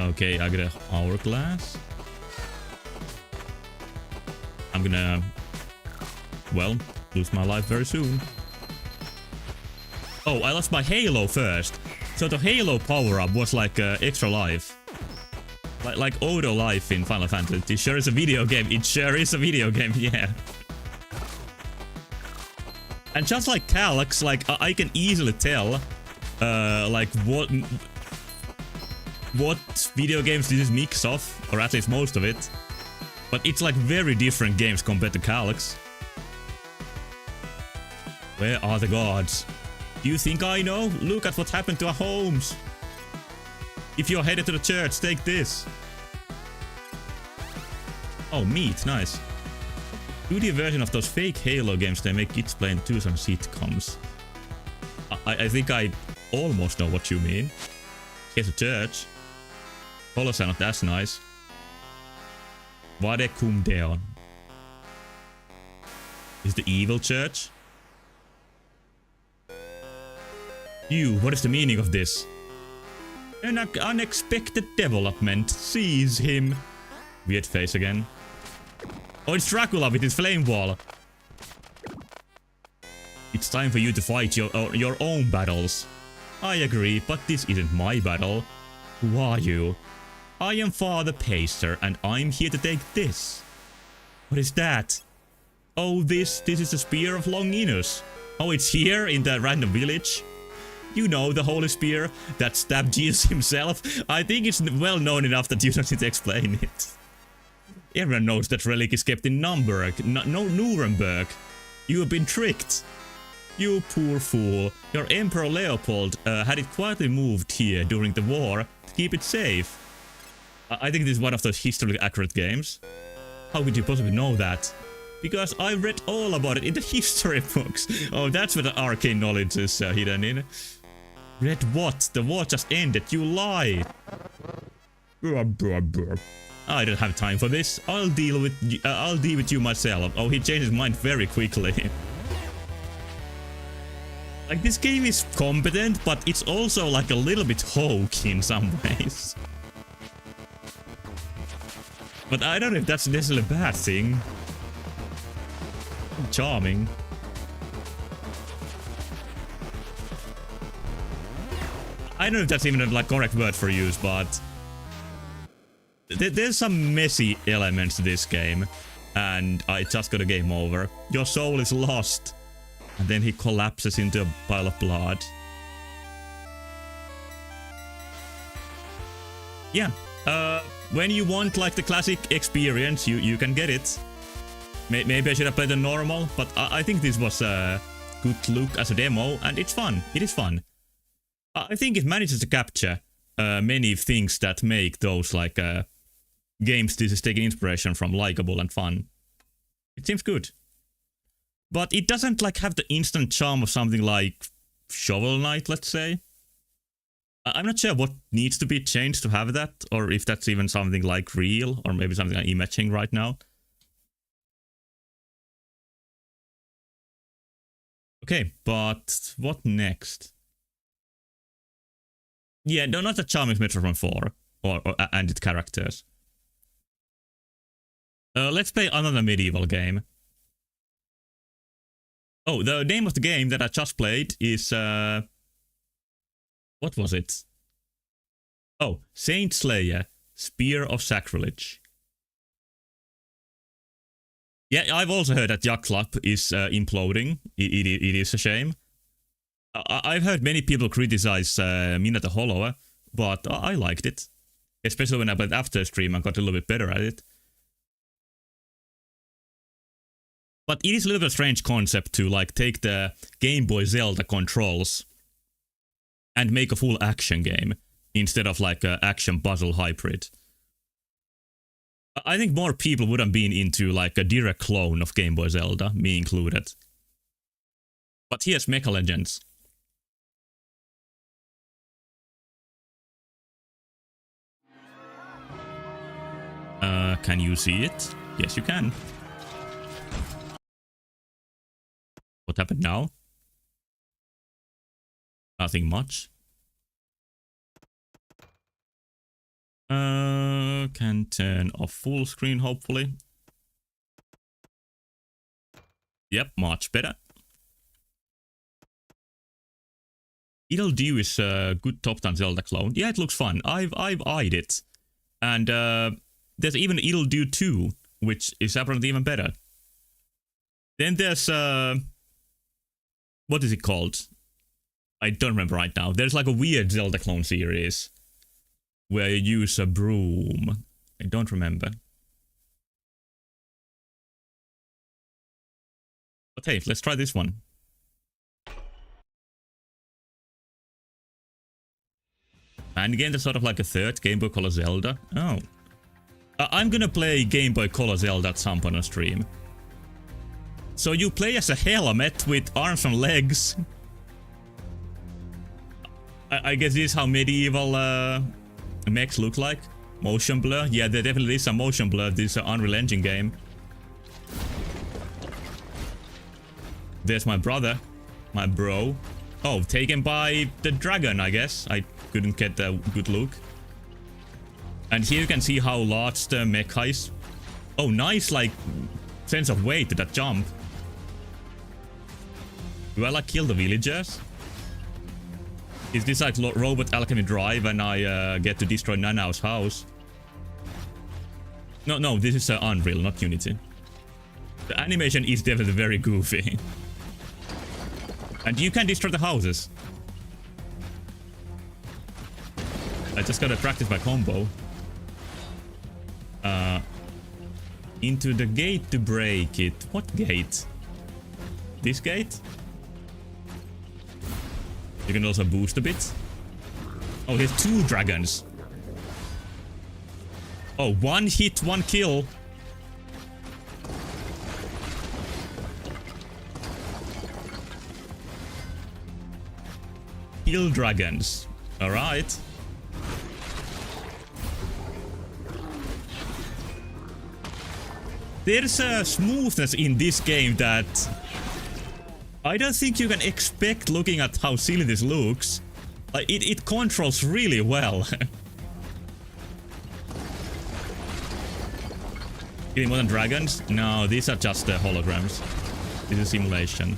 Speaker 1: Okay, I got an hourglass. I'm gonna, well, lose my life very soon. Oh, I lost my Halo first. So the Halo power-up was like extra life. Like auto life in Final Fantasy. It sure is a video game. It sure is a video game, yeah. And just like Calyx, like I can easily tell, like what video games this is mix of, or at least most of it. But it's like very different games compared to Calyx. Where are the gods? Do you think I know? Look at what happened to our homes. If you're headed to the church, take this. Oh, meat, nice. 2D version of those fake Halo games they make kids play in 2 on sitcoms. I think I almost know what you mean. Here's a church. Colors are not as nice. Vade cum deon. Is the evil church? You, what is the meaning of this? An unexpected development. Seize him. Weird face again. Oh, it's Dracula with his flame wall. It's time for you to fight your own battles. I agree, but this isn't my battle. Who are you? I am Father Pacer, and I'm here to take this. What is that? Oh, this is the Spear of Longinus. Oh, it's here in the random village. You know, the Holy Spear that stabbed Jesus himself. I think it's well known enough that you don't need to explain it. Everyone knows that relic is kept in Nuremberg. Nuremberg. You have been tricked. You poor fool. Your Emperor Leopold had it quietly moved here during the war to keep it safe. I think this is one of those historically accurate games. How could you possibly know that? Because I read all about it in the history books. Oh, that's where the arcane knowledge is hidden in. Read what? The war just ended. You lie. I don't have time for this. I'll deal with you myself. Oh, he changed his mind very quickly. Like, this game is competent, but it's also like a little bit hokey in some ways. But I don't know if that's necessarily a bad thing. Charming. I don't know if that's even a like correct word for use, but there's some messy elements to this game, and I just got a game over. Your soul is lost, and then he collapses into a pile of blood. Yeah, when you want like the classic experience, you can get it. Maybe I should have played the normal, but I think this was a good look as a demo, and it's fun. It is fun. I think it manages to capture many things that make those like games this is taking inspiration from likable and fun. It seems good. But it doesn't like have the instant charm of something like Shovel Knight, let's say. I'm not sure what needs to be changed to have that, or if that's even something like real, or maybe something I'm imagining right now. Okay, but what next? Yeah, no, not the charming Metroid Prime 4 and its characters. Let's play another medieval game. Oh, the name of the game that I just played is what was it? Oh, Saint Slayer, Spear of Sacrilege. Yeah, I've also heard that Yacht Club is imploding. It is a shame. I've heard many people criticize Mina the Hollower, but I liked it. Especially when I played after stream and got a little bit better at it. But it is a little bit of a strange concept to like take the Game Boy Zelda controls and make a full action game instead of like an action puzzle hybrid. I think more people would have been into like a direct clone of Game Boy Zelda, me included. But here's Mecha Legends. Can you see it? Yes, you can. What happened now? Nothing much. Can turn off full screen, hopefully. Yep, much better. Idle Dew is a good top-down Zelda clone. Yeah, it looks fun. I've eyed it. And there's even Idle Dew 2, which is apparently even better. Then there's what is it called? I don't remember right now. There's like a weird Zelda clone series where you use a broom. I don't remember. But hey, let's try this one. And again, there's sort of like a third Game Boy Color Zelda. Oh. I'm gonna play Game Boy Color Zelda at some point on stream. So you play as a helmet with arms and legs. I guess this is how medieval mechs look like. Motion blur. Yeah, there definitely is a motion blur. This is an Unreal Engine game. There's my brother. My bro. Oh, taken by the dragon, I guess. I couldn't get a good look. And here you can see how large the mecha is. Oh, nice, like, sense of weight to that jump. Do I, like, kill the villagers? Is this like Robot Alchemy Drive and I get to destroy Nanao's house? No, this is Unreal, not Unity. The animation is definitely very goofy. And you can destroy the houses. I just gotta practice my combo. Into the gate to break it. What gate? This gate? You can also boost a bit. Oh, there's 2 dragons. Oh, 1 hit, 1 kill. Kill dragons. Alright. There's a smoothness in this game that I don't think you can expect looking at how silly this looks. Like, it controls really well. Killing more than dragons? No, these are just holograms. This is simulation.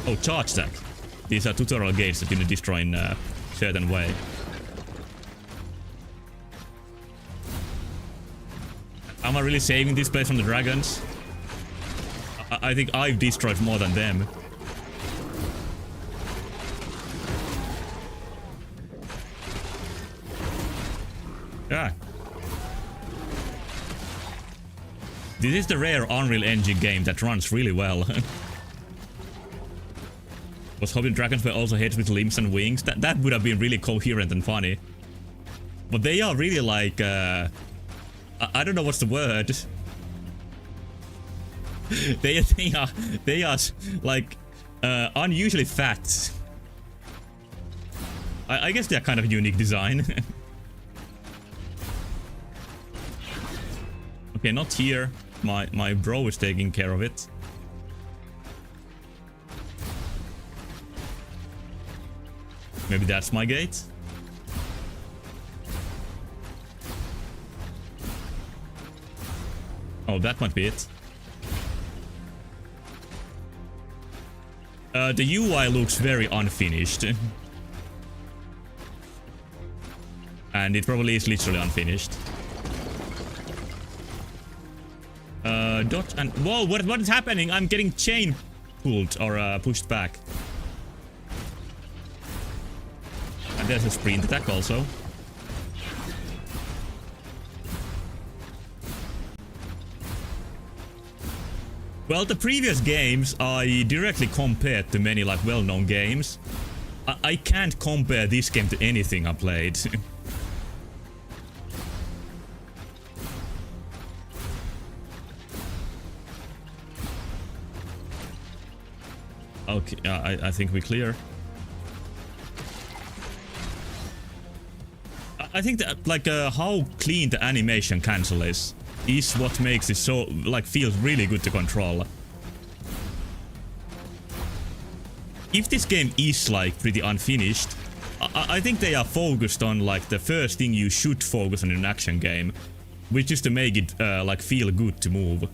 Speaker 1: Oh, charge stack. These are tutorial gates that you need to destroy in a certain way. Am I really saving this place from the dragons? I think I've destroyed more than them. Yeah. This is the rare Unreal Engine game that runs really well. Was hoping dragons were also heads with limbs and wings. That would have been really coherent and funny. But they are really like, I don't know what's the word. they are like unusually fat. I guess they're kind of unique design. Okay, not here. My bro is taking care of it. Maybe that's my gate. Oh, that might be it. The UI looks very unfinished. And it probably is literally unfinished. Dodge and... Whoa, what is happening? I'm getting chain pulled or pushed back. And there's a sprint attack also. Well, the previous games I directly compared to many like well-known games. I can't compare this game to anything I played. Okay, I think we clear. I think that like how clean the animation cancel is what makes it so like feels really good to control. If this game is like pretty unfinished, I think they are focused on like the first thing you should focus on in an action game, which is to make it like feel good to move.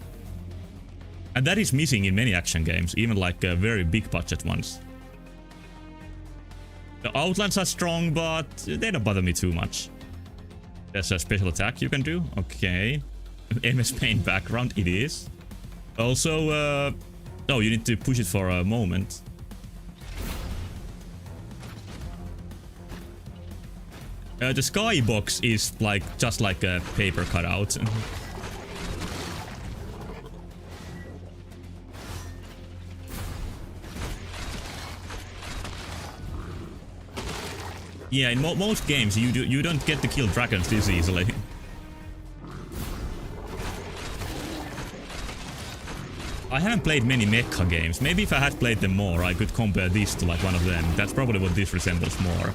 Speaker 1: And that is missing in many action games, even like very big budget ones. The outlines are strong, but they don't bother me too much. There's a special attack you can do. Okay. MS Paint background, it is. Also, oh, you need to push it for a moment. The skybox is like just like a paper cutout. Yeah, in most games you don't get to kill dragons this easily. I haven't played many mecha games. Maybe if I had played them more, I could compare this to like one of them. That's probably what this resembles more.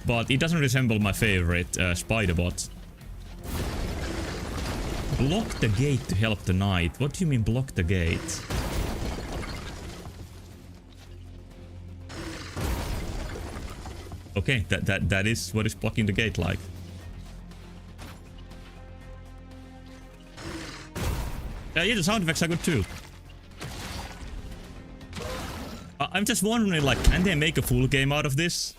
Speaker 1: But it doesn't resemble my favorite, Spiderbot. Block the gate to help the knight. What do you mean block the gate? Okay, that is what is blocking the gate like. Yeah, the sound effects are good too. I'm just wondering, like, can they make a full game out of this?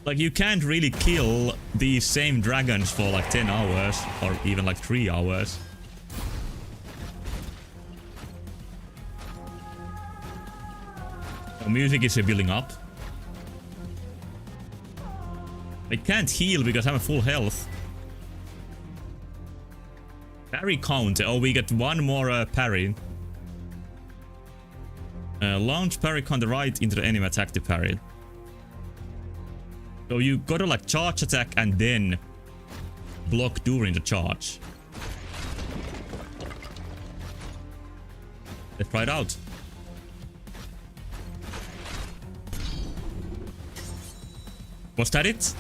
Speaker 1: Like, you can't really kill these same dragons for like 10 hours or even like 3 hours. The music is building up. I can't heal because I'm at full health. Parry count. Oh, we get one more parry. Launch parry on the right into the enemy attack to parry. So you gotta like charge attack and then block during the charge. Let's try it out. Was that it?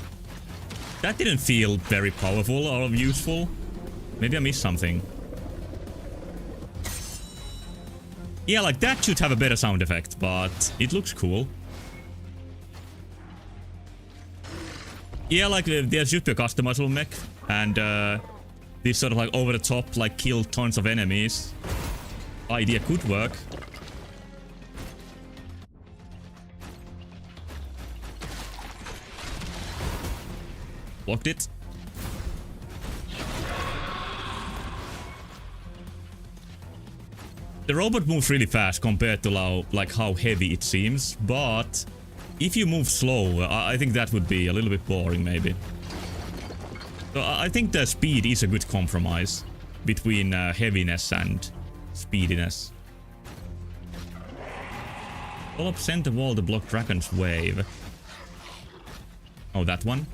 Speaker 1: That didn't feel very powerful or useful. Maybe I missed something. Yeah, like that should have a better sound effect, but it looks cool. Yeah, like there should be a customizable mech, and this sort of like over the top, like kill tons of enemies idea could work. Blocked it. The robot moves really fast compared to how heavy it seems, but if you move slow, I think that would be a little bit boring maybe. So I think the speed is a good compromise between heaviness and speediness. Pull up center wall to block Dragon's Wave. Oh, that one.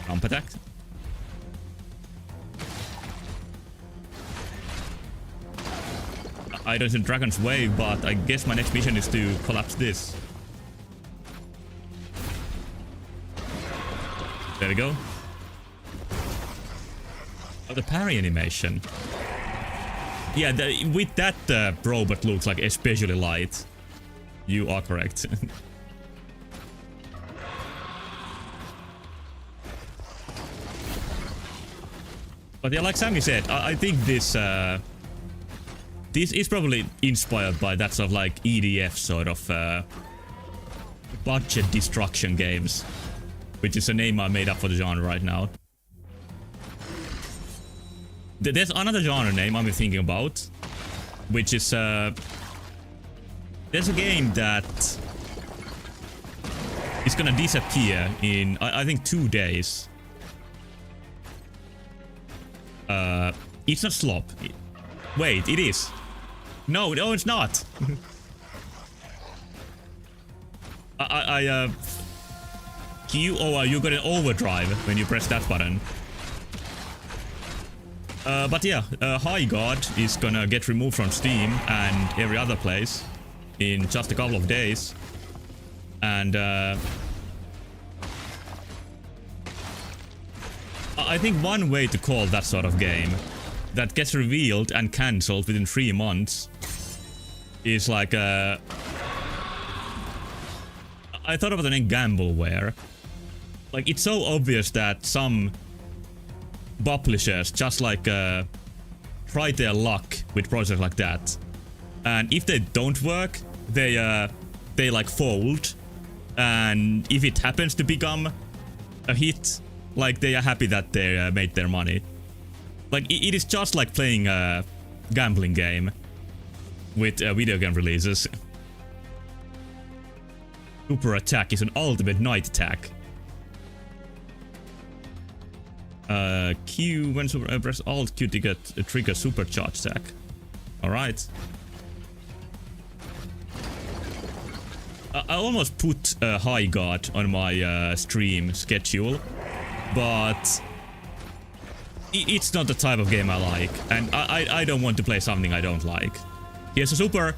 Speaker 1: Jump attack. I don't see Dragon's Wave, but I guess my next mission is to collapse this. There we go. Oh, the parry animation. Yeah, with that robot looks like especially light. You are correct. But yeah, like Sammy said, I think this is probably inspired by that sort of like EDF sort of budget destruction games, which is a name I made up for the genre right now. There's another genre name I've been thinking about, which is there's a game that is gonna disappear in I think 2 days. It's not Slop. Wait, it is. No, it's not. Q or you got an overdrive when you press that button. But yeah, High God is gonna get removed from Steam and every other place in just a couple of days. And I think one way to call that sort of game that gets revealed and cancelled within 3 months is like I thought about the name Gambleware. Like, it's so obvious that some publishers just like try their luck with projects like that, and if they don't work, they like fold, and if it happens to become a hit, like they are happy that they made their money. Like, it is just like playing a gambling game with video game releases. Super attack is an ultimate night attack. Q, when press Alt Q to get a trigger supercharge attack. Alright. I almost put High God on my stream schedule, but it's not the type of game I like, and I don't want to play something I don't like. Here's a super.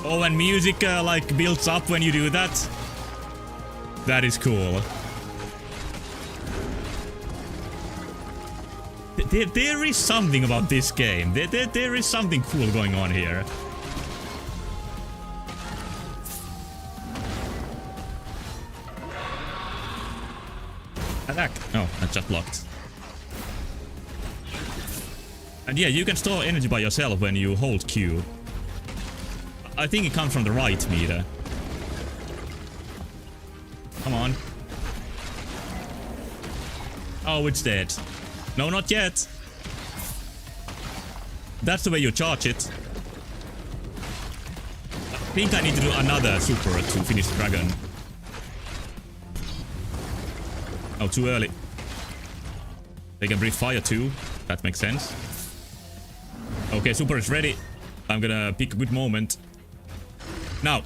Speaker 1: Oh, and music like builds up when you do that. That is cool. There is something about this game. There is something cool going on here. Attack. Oh, that just blocked. And yeah, you can store energy by yourself when you hold Q. I think it comes from the right meter. Come on. Oh, it's dead. No, not yet. That's the way you charge it. I think I need to do another super to finish the dragon. Oh, too early. They can breathe fire too. That makes sense. Okay, super is ready. I'm gonna pick a good moment. Now.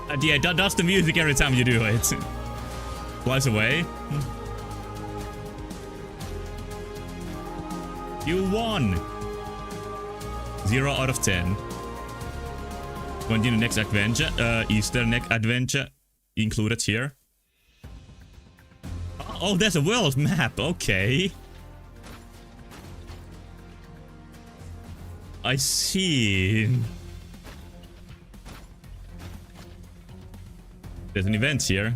Speaker 1: And yeah, does the music every time you do it. Flies away. You won. 0 out of 10. Continue next adventure. Easter egg adventure included here. Oh, there's a world map. Okay. I see. There's an event here.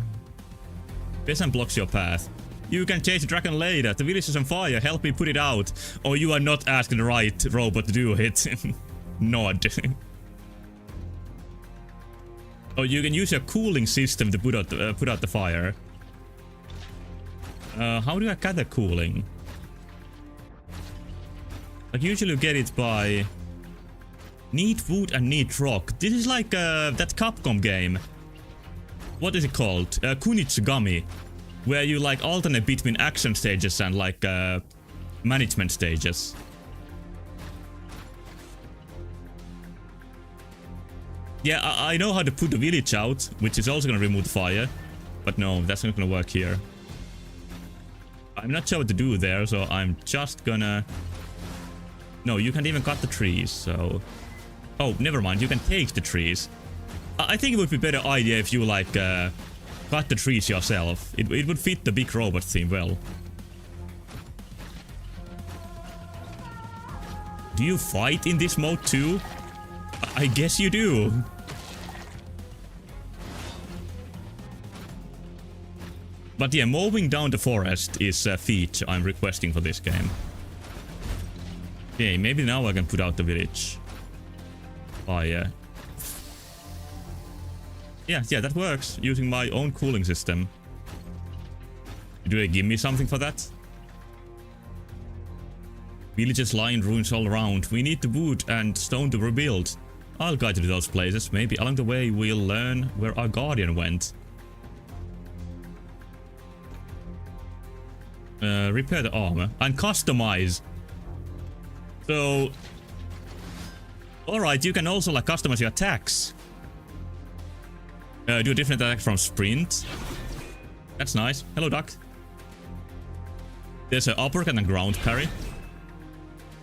Speaker 1: Peasant blocks your path. You can chase the dragon later. The village is on fire. Help me put it out. Or you are not asking the right robot to do it. Nod. Oh, you can use your cooling system to put out the fire. How do I gather cooling? Like, usually you get it by need wood and need rock. This is like that Capcom game. What is it called? Kunitsugami. where you like alternate between action stages and like management stages. Yeah, I know how to put the village out, which is also gonna remove the fire. But no, that's not gonna work here. I'm not sure what to do there, so I'm just gonna... No, you can't even cut the trees, so... Oh, never mind, you can take the trees. I think it would be a better idea if you, like, cut the trees yourself. It would fit the big robot theme well. Do you fight in this mode too? I guess you do. But yeah, mowing down the forest is a feat I'm requesting for this game. Okay, maybe now I can put out the village. Yeah, that works. Using my own cooling system. Do they give me something for that? Villages lie in ruins all around. We need the wood and stone to rebuild. I'll guide you to those places. Maybe along the way we'll learn where our guardian went. Repair the armor and customize. So, alright, you can also like customize your attacks. Do a different attack from sprint. That's nice. Hello, duck. There's an uppercut and ground parry.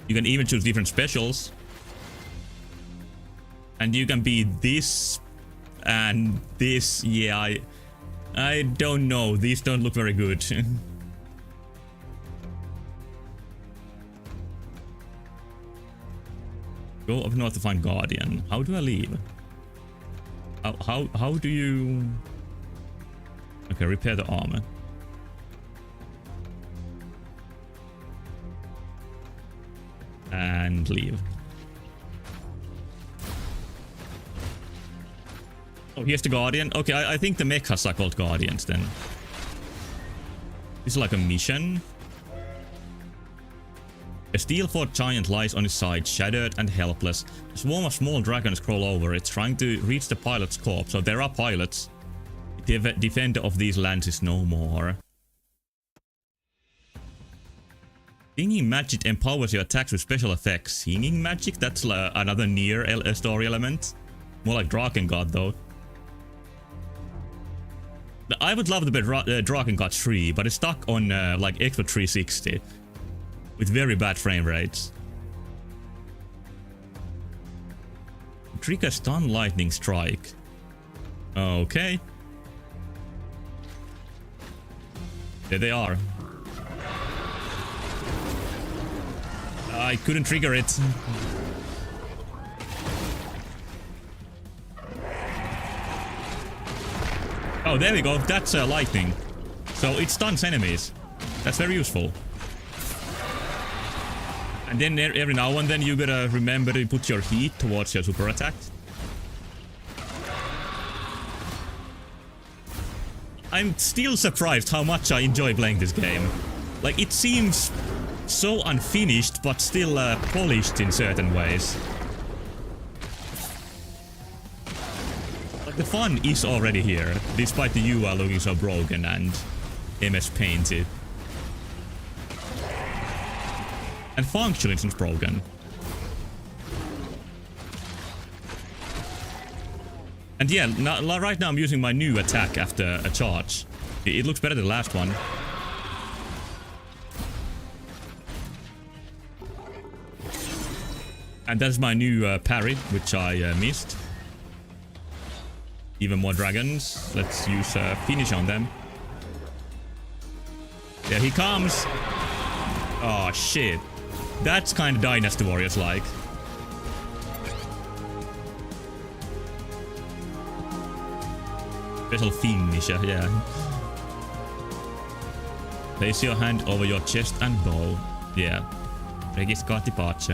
Speaker 1: You can even choose different specials. And you can be this and this. Yeah, I don't know. These don't look very good. Go up north to find Guardian. How do I leave? How do you... Okay, repair the armor. And leave. Oh, here's the Guardian. Okay, I think the mechas are called Guardians then. This is like a mission. A steel fort giant lies on his side, shattered and helpless. A swarm of small dragons crawl over it, trying to reach the pilot's corpse. So there are pilots. The defender of these lands is no more. Singing magic empowers your attacks with special effects. Singing magic? That's another Nier story element. More like Drakengard though. I would love to bet Drakengard 3, but it's stuck on like Xbox 360. With very bad frame rates. Trigger stun lightning strike. Okay. There they are. I couldn't trigger it. Oh, there we go. That's lightning. So it stuns enemies. That's very useful. And then every now and then you gotta remember to put your heat towards your super attack. I'm still surprised how much I enjoy playing this game. Like, it seems so unfinished, but still polished in certain ways. Like, the fun is already here, despite the UI looking so broken and MS painted. And functioning is broken. And yeah, right now I'm using my new attack after a charge. It looks better than the last one. And that's my new parry, which I missed. Even more dragons. Let's use finish on them. There he comes. Oh shit. That's kind of Dynasty Warriors like. Special finisher, yeah. Place your hand over your chest and bow. Yeah. Registrati pace.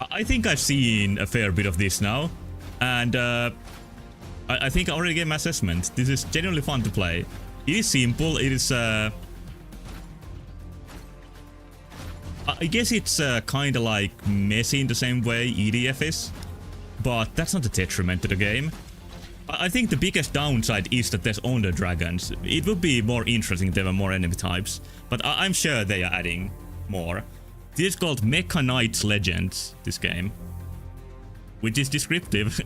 Speaker 1: I think I've seen a fair bit of this now. And I think I already gave my assessment. This is genuinely fun to play. It is simple. It is... I guess it's kind of like messy in the same way EDF is, but that's not a detriment to the game. I think the biggest downside is that there's only dragons. It would be more interesting if there were more enemy types, but I'm sure they are adding more. This is called Mecha Knights Legends, this game, which is descriptive.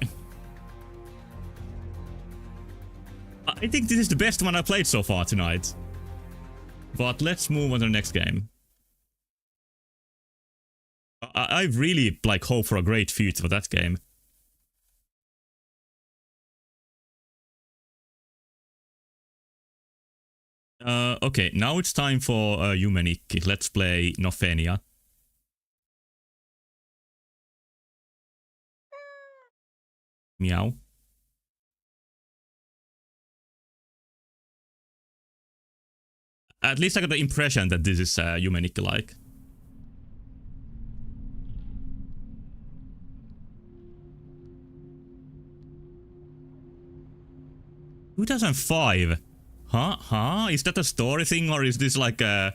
Speaker 1: I think this is the best one I played so far tonight. But let's move on to the next game. I really like hope for a great future for that game. Okay, now it's time for Yume Nikki. Let's play Nothenia. Meow. At least I got the impression that this is Yume Nikki like. "2005? Huh? Is that a story thing, or is this like a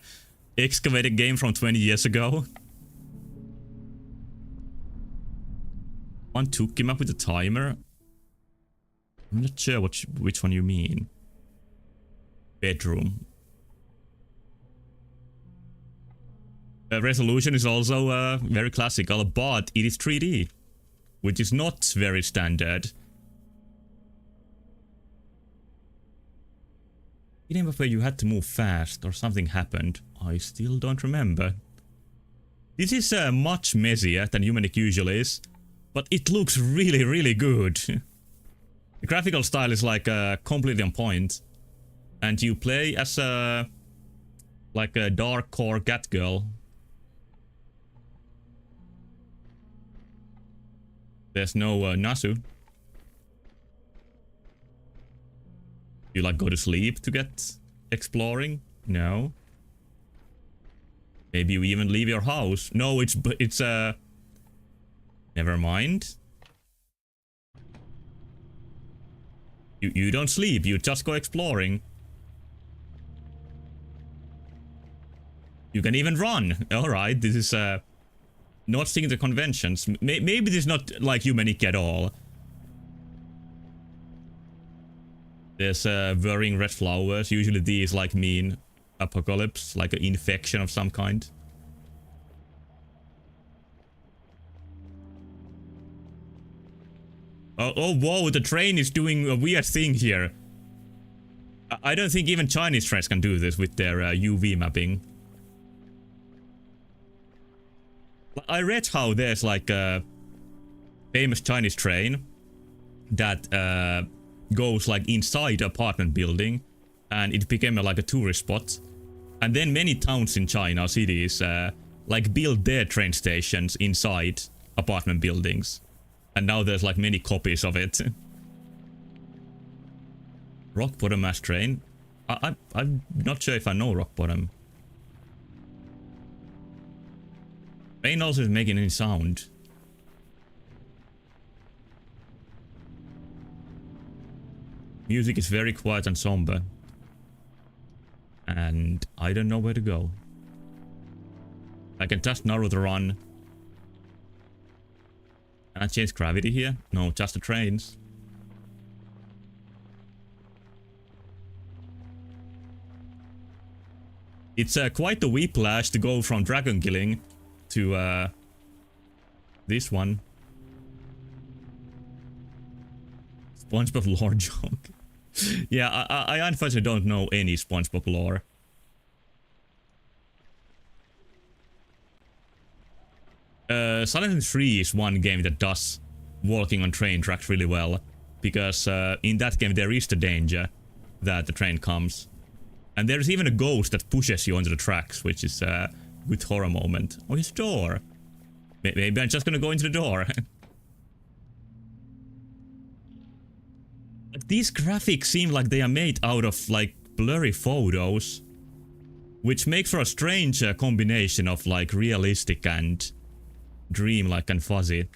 Speaker 1: excavated game from 20 years ago?" One took him up with a timer. I'm not sure which one you mean. Bedroom. Resolution is also very classical, but it is 3D, which is not very standard. Game where you had to move fast or something happened. I still don't remember. This is much messier than Yume Nikki usually is, but it looks really, really good. The graphical style is like completely on point, and you play as like a dark core cat girl. There's no Nasu. You like go to sleep to get exploring? No. Maybe you even leave your house. No, it's never mind. You don't sleep, you just go exploring. You can even run. Alright, this is not sticking to conventions. Maybe this is not like Yume Nikki at all. There's whirring red flowers. Usually these like mean apocalypse, like an infection of some kind. Oh, whoa, the train is doing a weird thing here. I don't think even Chinese trains can do this with their UV mapping. I read how there's like a famous Chinese train that goes like inside an apartment building, and it became like a tourist spot. And then many towns in China, cities, like build their train stations inside apartment buildings. And now there's like many copies of it. Rock Bottom Mass Train? I'm not sure if I know Rock Bottom. Train also is making any sound. Music is very quiet and somber. And I don't know where to go. I can just Naruto run. Can I change gravity here? No, just the trains. It's quite a whiplash to go from dragon killing to this one. SpongeBob lore joke. Yeah, I unfortunately don't know any SpongeBob lore. Silent Hill 3 is one game that does walking on train tracks really well, because in that game there is the danger that the train comes. And there's even a ghost that pushes you onto the tracks, which is a good horror moment. Oh, his door. Maybe I'm just gonna go into the door. These graphics seem like they are made out of like blurry photos, which makes for a strange combination of like realistic and dreamlike and fuzzy.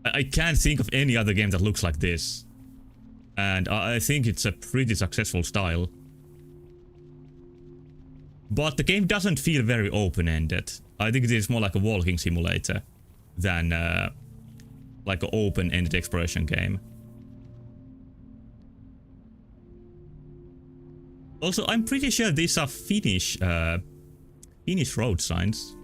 Speaker 1: I can't think of any other game that looks like this. And I think it's a pretty successful style. But the game doesn't feel very open-ended. I think it is more like a walking simulator than like an open-ended exploration game. Also, I'm pretty sure these are Finnish road signs.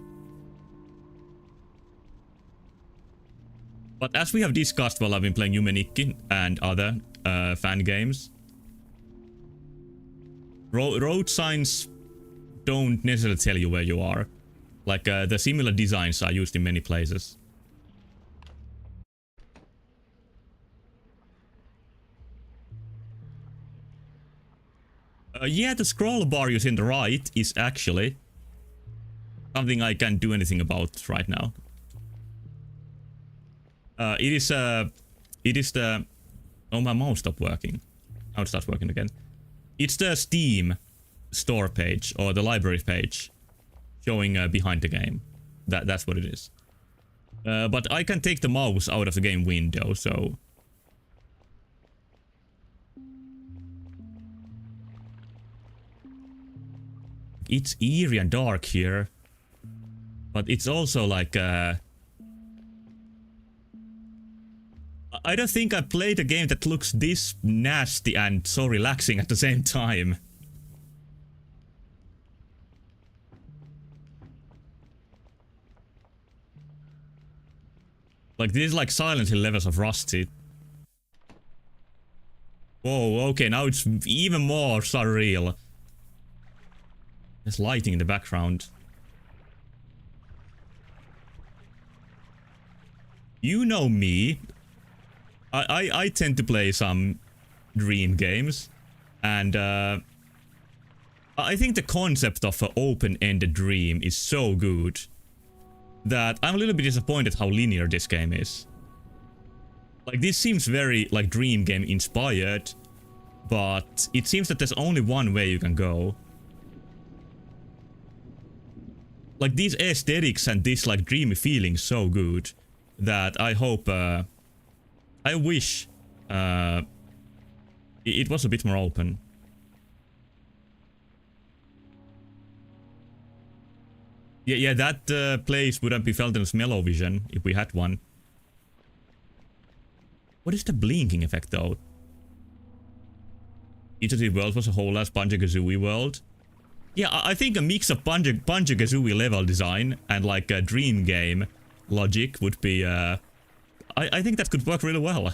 Speaker 1: But as we have discussed while I've been playing Jumenikki and other fan games, road signs don't necessarily tell you where you are. Like, the similar designs are used in many places. Yeah, the scroll bar you see on the right is actually something I can't do anything about right now. It is the... Oh, my mouse stopped working. Now it starts working again. It's the Steam store page, or the library page, showing behind the game. That's what it is. But I can take the mouse out of the game window, so... It's eerie and dark here. But it's also like... I don't think I played a game that looks this nasty and so relaxing at the same time. Like, this is like Silent Hill levels of Rusty. Whoa, okay, now it's even more surreal. There's lighting in the background. You know me. I tend to play some dream games. And I think the concept of an open-ended dream is so good that I'm a little bit disappointed how linear this game is. Like, this seems very, like, dream game inspired, but it seems that there's only one way you can go. Like, these aesthetics and this, like, dreamy feeling so good that I hope, I wish, it was a bit more open. Yeah, that place wouldn't be felt in smell-o-vision if we had one. What is the blinking effect, though? Each of the world was a whole ass Banjo-Kazooie world. Yeah, I think a mix of Banjo-Kazooie level design and like a dream game logic would be, I think that could work really well.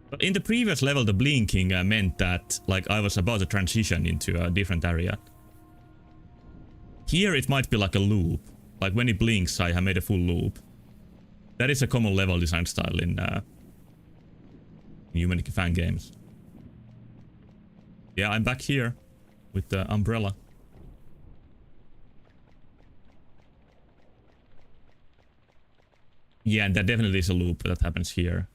Speaker 1: But in the previous level, the blinking meant that, like, I was about to transition into a different area. Here it might be like a loop. Like, when it blinks, I have made a full loop. That is a common level design style in Jumenikki fan games. Yeah, I'm back here with the umbrella. Yeah, and that definitely is a loop that happens here.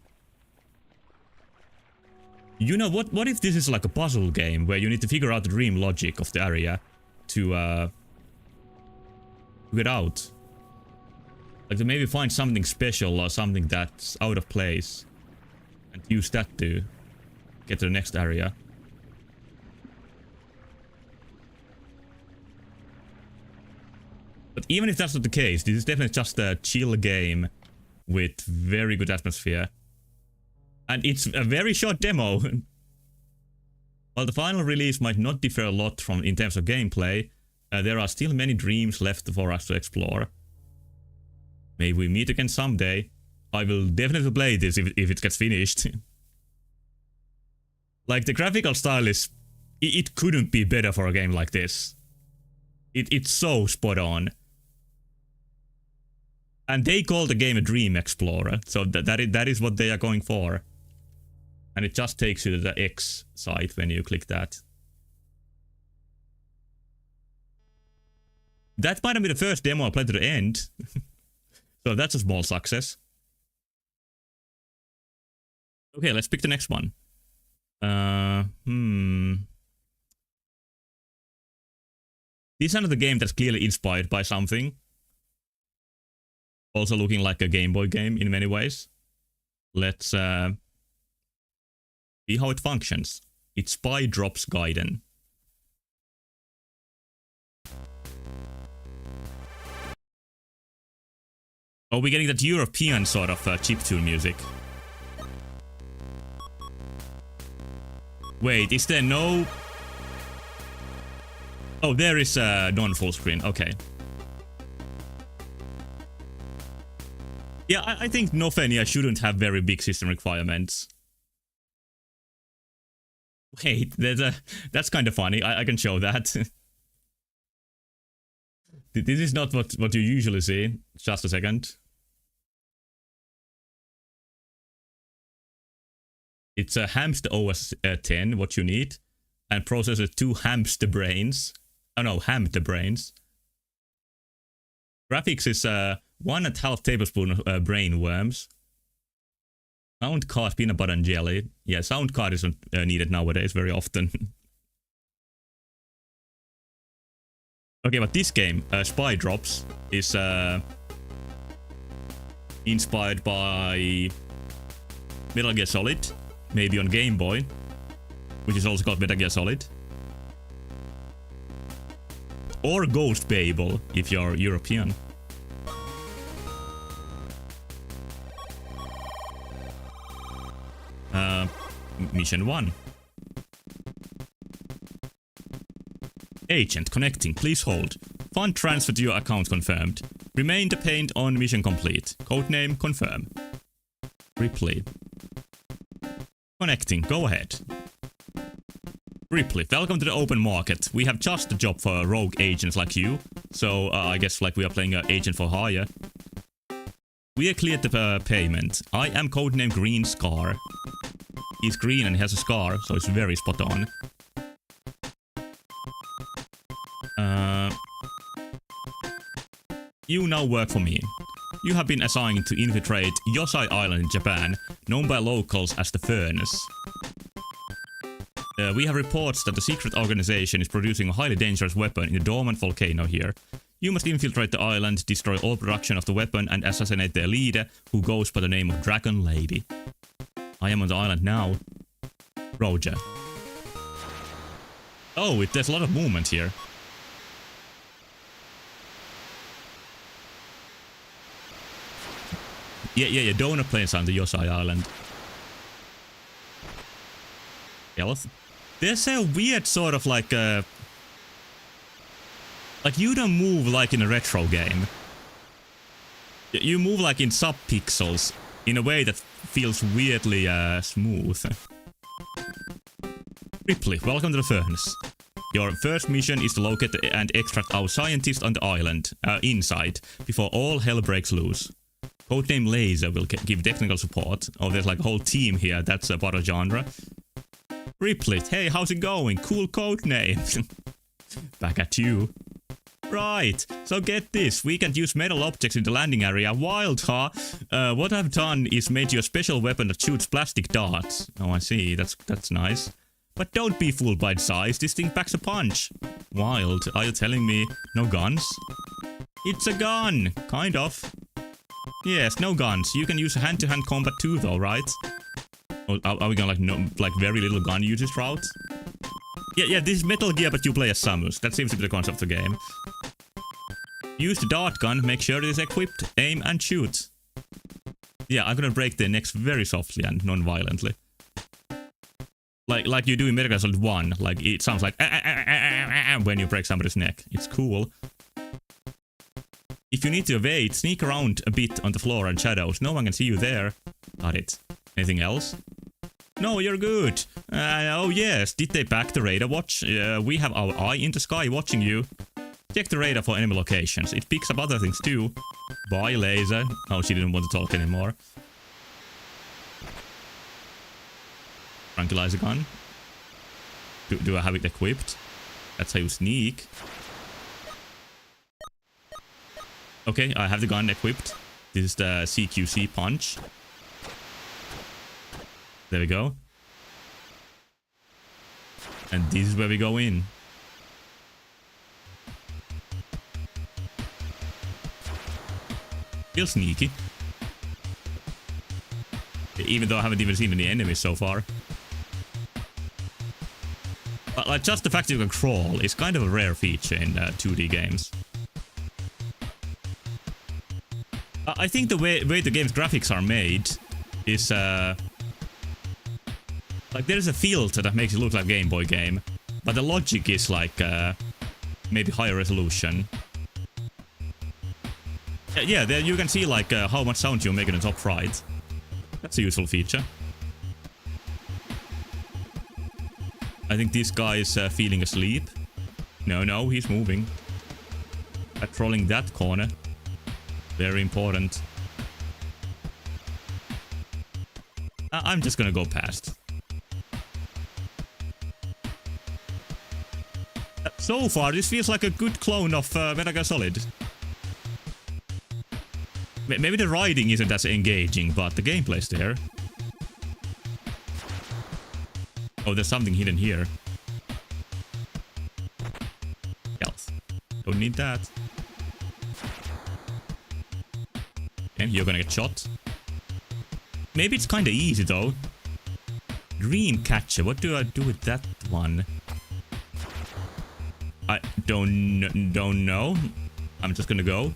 Speaker 1: You know, what if this is like a puzzle game where you need to figure out the dream logic of the area to get out? Like, to maybe find something special or something that's out of place and use that to get to the next area. But even if that's not the case, this is definitely just a chill game with very good atmosphere. And it's a very short demo. While the final release might not differ a lot from in terms of gameplay, there are still many dreams left for us to explore. Maybe we meet again someday. I will definitely play this if it gets finished. Like, the graphical style is... It couldn't be better for a game like this. It's so spot on. And they call the game a Dream Explorer, so that is what they are going for. And it just takes you to the X site when you click that. That might have been the first demo I played to the end. So that's a small success. Okay, let's pick the next one. This is another game that's clearly inspired by something. Also looking like a Game Boy game in many ways. Let's see how it functions. It's Spy Drops Gaiden. Oh, we're getting that European sort of chiptune music. Wait, is there no... Oh, there is a non-full screen. Okay. Yeah, I think Nofenia shouldn't have very big system requirements. Wait, that's kind of funny. I can show that. This is not what you usually see. Just a second. It's a Hamster OS 10, what you need. And processor 2 Hamster brains. Oh no, Hamster brains. Graphics is 1.5 tablespoon brain worms. Sound card, peanut butter and jelly. Yeah, sound card isn't needed nowadays very often. Okay, but this game, Spy Drops, is inspired by Metal Gear Solid, maybe on Game Boy, which is also called Metal Gear Solid. Or Ghost Babel, if you're European. Mission 1. Agent connecting, please hold. Fund transfer to your account confirmed. Remain detained on mission complete. Codename confirm. Ripley. Connecting, go ahead. Ripley, welcome to the open market. We have just a job for rogue agents like you. So I guess like we are playing an agent for hire. We are cleared the payment. I am codename Green Scar. He's green and he has a scar, so it's very spot on. You now work for me. You have been assigned to infiltrate Yosai Island in Japan, known by locals as the Furnace. We have reports that the secret organization is producing a highly dangerous weapon in the dormant volcano here. You must infiltrate the island, destroy all production of the weapon, and assassinate their leader, who goes by the name of Dragon Lady. I am on the island now. Roger. Oh, there's a lot of movement here. Yeah, donor planes on the Yosai Island. Health. There's a weird sort of like you don't move like in a retro game. You move like in sub-pixels in a way that feels weirdly smooth. Ripley, welcome to the Furnace. Your first mission is to locate and extract our scientist on the island, inside, before all hell breaks loose. Codename Laser will give technical support. Oh, there's like a whole team here, that's a part of genre. Ripley, hey, how's it going? Cool codename. Back at you. Right, so get this, we can use metal objects in the landing area. Wild, huh? What I've done is made you a special weapon that shoots plastic darts. Oh, I see, that's nice. But don't be fooled by its size, this thing packs a punch. Wild, are you telling me no guns? It's a gun, kind of. Yes, no guns. You can use hand-to-hand combat too though, right? Oh, are we gonna like very little gun usage route? Yeah, this is Metal Gear, but you play as Samus. That seems to be the concept of the game. Use the dart gun, make sure it is equipped, aim and shoot. Yeah, I'm gonna break their necks very softly and non-violently. Like you do in Metal Gear Solid 1, like it sounds like when you break somebody's neck. It's cool. If you need to evade, sneak around a bit on the floor and shadows. No one can see you there. Got it. Anything else? No, you're good. Oh yes, did they back the radar watch? We have our eye in the sky watching you. Check the radar for enemy locations. It picks up other things too. Bye, Laser. Oh, she didn't want to talk anymore. Tranquilizer gun. Do I have it equipped? That's how you sneak. Okay, I have the gun equipped. This is the CQC punch. There we go. And this is where we go in. Feel sneaky. Even though I haven't even seen any enemies so far. But like just the fact that you can crawl is kind of a rare feature in 2D games. I think the way the game's graphics are made is like there's a filter that makes it look like a Game Boy game, but the logic is like maybe higher resolution. Yeah, there you can see like how much sound you make in the top right. That's a useful feature. I think this guy is feeling asleep. No, he's moving. Patrolling that corner. Very important. I'm just gonna go past. So far, this feels like a good clone of Metal Gear Solid. Maybe the riding isn't as engaging, but the gameplay's there. Oh, there's something hidden here. Health. Don't need that. Okay, you're gonna get shot. Maybe it's kinda easy though. Dream Catcher, what do I do with that one? I don't know. I'm just gonna go.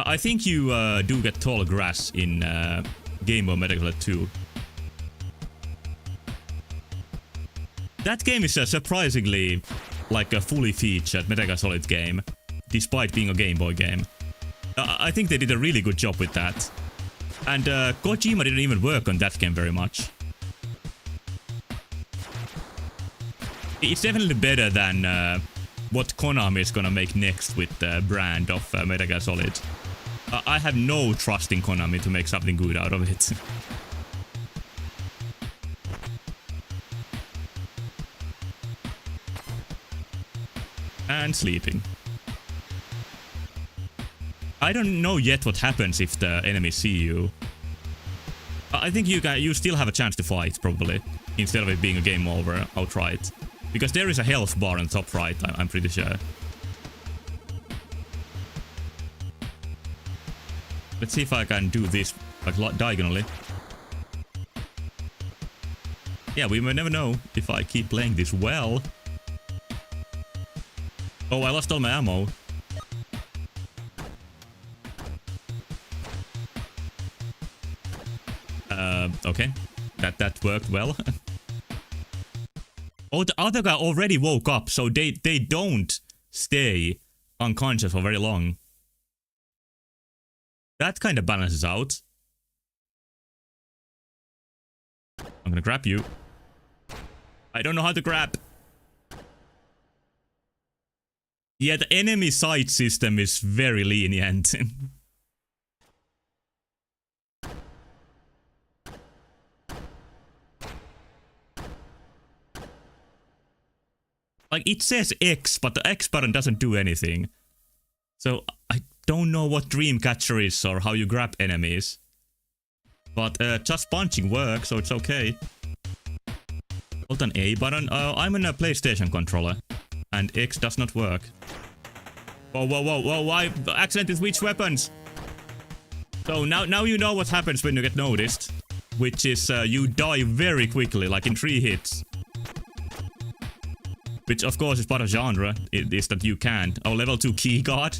Speaker 1: I think you do get tall grass in Game Boy Metal Gear 2. That game is surprisingly like a fully featured Metal Gear Solid game, despite being a Game Boy game. I think they did a really good job with that. And Kojima didn't even work on that game very much. It's definitely better than what Konami is gonna make next with the brand of Metal Gear Solid. I have no trust in Konami to make something good out of it. And sleeping. I don't know yet what happens if the enemies see you. I think you still have a chance to fight, probably, instead of it being a game over outright. Because there is a health bar on the top right, I'm pretty sure. Let's see if I can do this like diagonally. Yeah, we may never know if I keep playing this well. Oh, I lost all my ammo. Okay. That worked well. Oh, the other guy already woke up, so they don't stay unconscious for very long. That kind of balances out. I'm gonna grab you. I don't know how to grab. Yeah, the enemy sight system is very lenient. Like, it says X, but the X button doesn't do anything. So, I don't know what Dreamcatcher is or how you grab enemies. But just punching works, so it's okay. Hold an A button. I'm on a PlayStation controller. And X does not work. Whoa, I accidentally switched weapons. So now you know what happens when you get noticed. Which is you die very quickly, like in 3 hits. Which of course is part of genre, it is that you can't. Oh, level 2 key guard.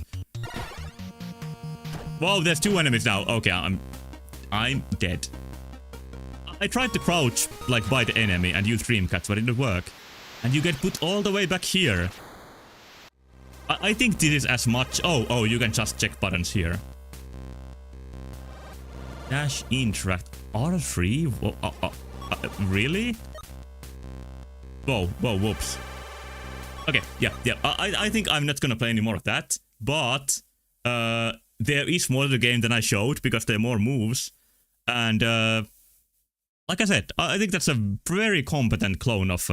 Speaker 1: Whoa, there's 2 enemies now. Okay, I'm dead. I tried to crouch, like by the enemy and use dream catch, but it didn't work. And you get put all the way back here. I think this is as much... Oh, you can just check buttons here. Dash, interact, R3? Whoa, really? Whoa, whoops. Okay, yeah. I think I'm not gonna play any more of that. But there is more to the game than I showed because there are more moves. And like I said, I think that's a very competent clone of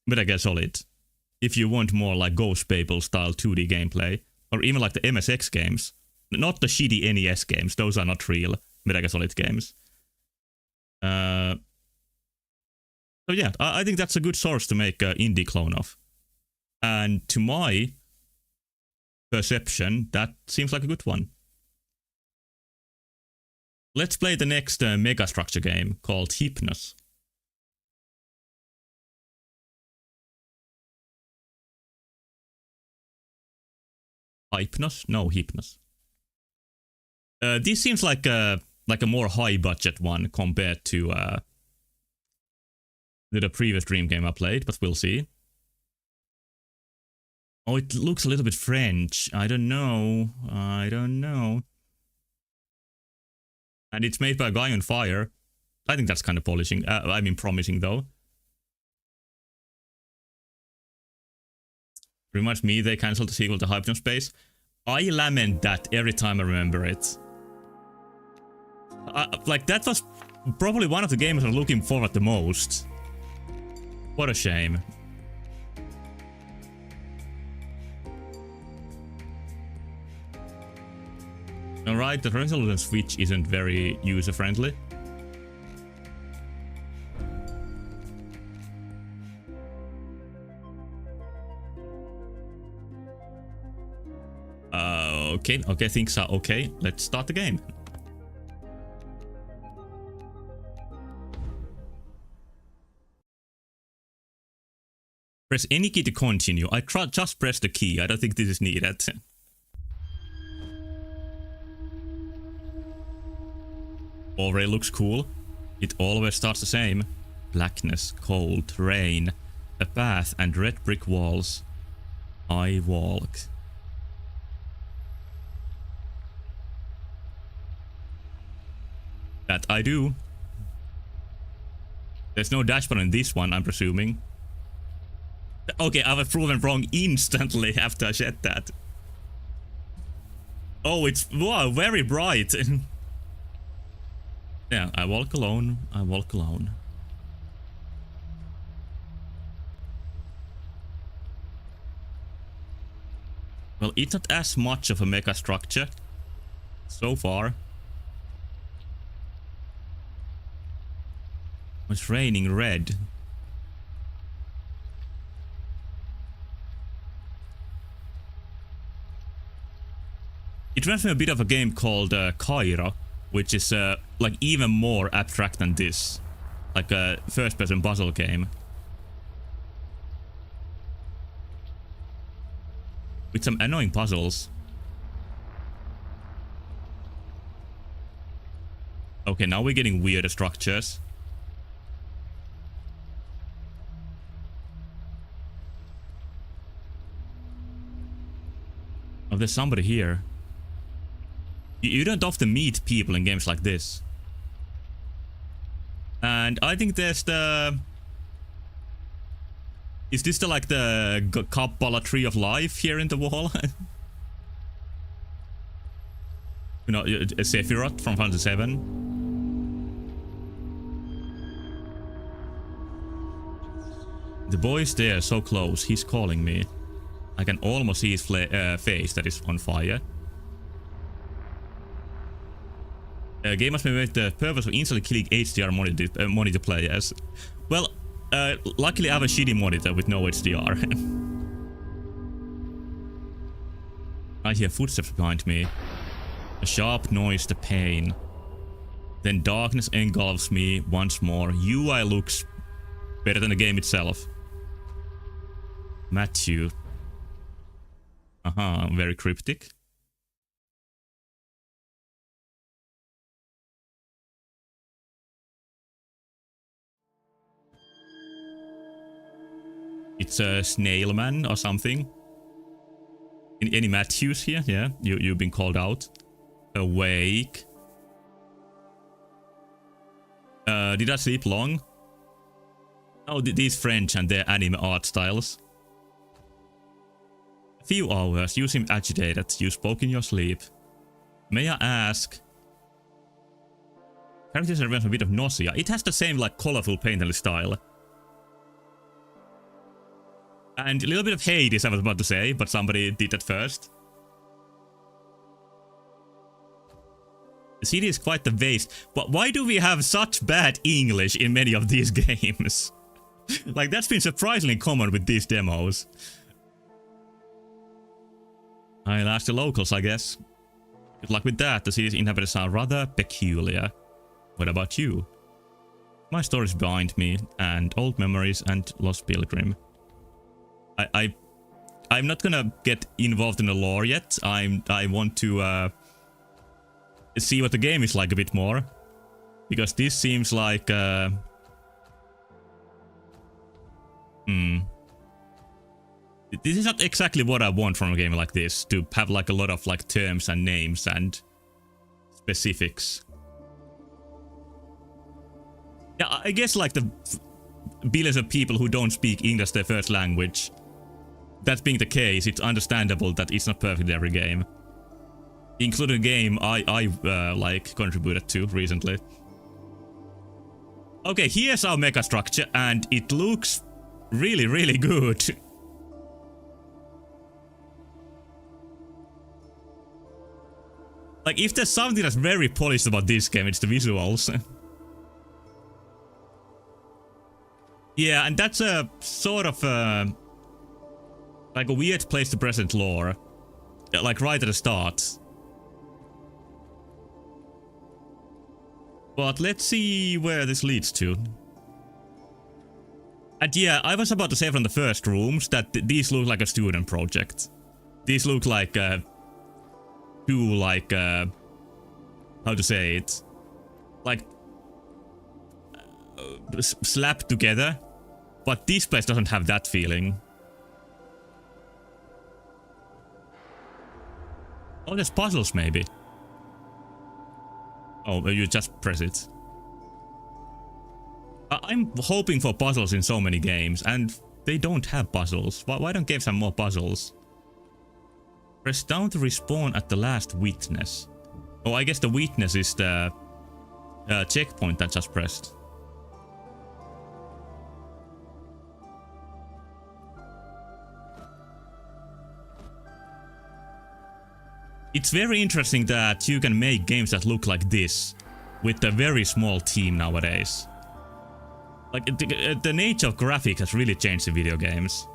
Speaker 1: Metal Gear Solid. If you want more like Ghost Babel style 2D gameplay, or even like the MSX games, not the shitty NES games, those are not real Metal Gear Solid games. So yeah, I think that's a good source to make an indie clone of. And to my perception, that seems like a good one. Let's play the next Megastructure game called Hypnos. Hypnos? No, Hypnos. This seems like a more high budget one compared to the previous Dream game I played, but we'll see. Oh, it looks a little bit French. I don't know. And it's made by a guy on Fire. I think that's kind of promising though. Reminds me they cancelled the sequel to Hypnospace. I lament that every time I remember it. Like, that was probably one of the games I was looking forward the most. What a shame. Alright, the resolution switch isn't very user-friendly. Okay, things are okay. Let's start the game. Press any key to continue. I just pressed the key. I don't think this is needed. Already looks cool. It always starts the same. Blackness, cold, rain, a path and red brick walls. I walk. That I do. There's no dash button in this one, I'm presuming. Okay, I was proven wrong instantly after I said that. Oh, it's wow, very bright. Yeah, I walk alone. I walk alone. Well, it's not as much of a mega structure so far. It's raining red. It reminds me a bit of a game called Cairo, which is like even more abstract than this, like a first-person puzzle game with some annoying puzzles. Okay, now we're getting weirder structures. Oh, there's somebody here. You don't often meet people in games like this. And I think there's the... Is this the, like, the Kabbalah tree of life here in the wall? You know, a Sephiroth from Final Fantasy VII. The boy's there, so close. He's calling me. I can almost see his face that is on fire. Game must be made the purpose of instantly killing HDR monitor players. Well, luckily I have a shitty monitor with no HDR. I hear footsteps behind me. A sharp noise, the pain. Then darkness engulfs me once more. UI looks better than the game itself. Matthew. Very cryptic. It's a snail man or something. Any Matthews here? Yeah, you've been called out. Awake. Did I sleep long? Oh, these French and their anime art styles. A few hours. You seem agitated. You spoke in your sleep. May I ask? Characters have a bit of nausea. It has the same like colorful painterly style. And a little bit of Hades, I was about to say, but somebody did that first. The CD is quite the waste. But why do we have such bad English in many of these games? Like, that's been surprisingly common with these demos. I'll ask the locals, I guess. Good luck with that. The city's inhabitants are rather peculiar. What about you? My stories behind me, and old memories and lost pilgrim. I I'm not gonna get involved in the lore yet. I want to see what the game is like a bit more, because this seems like this is not exactly what I want from a game like this, to have like a lot of like terms and names and specifics. Yeah, I guess like the billions of people who don't speak English their first language, that being the case, it's understandable that it's not perfect in every game. Including a game I like contributed to recently. Okay, here's our mega structure, and it looks really, really good. Like, if there's something that's very polished about this game, it's the visuals. Yeah, and that's a sort of like a weird place to present lore. Like right at the start. But let's see where this leads to. And yeah, I was about to say from the first rooms that these look like a student project. These look like two like how to say it? Like slapped together. But this place doesn't have that feeling. Oh, there's puzzles maybe. Oh, you just press it. I'm hoping for puzzles in so many games, and they don't have puzzles. Why don't games have more puzzles? Press down to respawn at the last witness. Oh, I guess the witness is the checkpoint that just pressed. It's very interesting that you can make games that look like this with a very small team nowadays. Like, the nature of graphics has really changed in video games.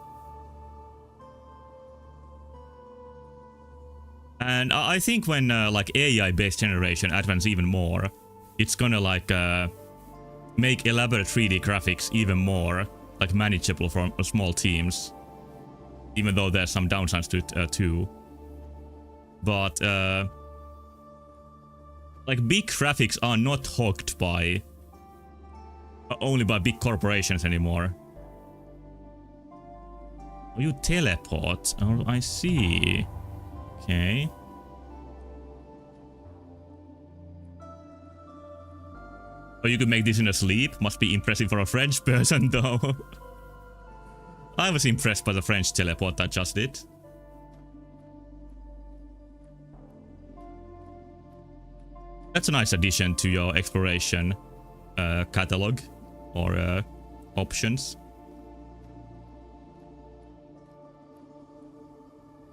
Speaker 1: And I think when like AI-based generation advances even more, it's gonna like make elaborate 3D graphics even more like manageable for small teams. Even though there's some downsides to it too. But like big graphics are not hogged by only by big corporations anymore. Oh, you teleport. Oh, I see. Okay. Oh, you could make this in a sleep. Must be impressive for a French person, though. I was impressed by the French teleport I just did. That's a nice addition to your exploration catalog or options.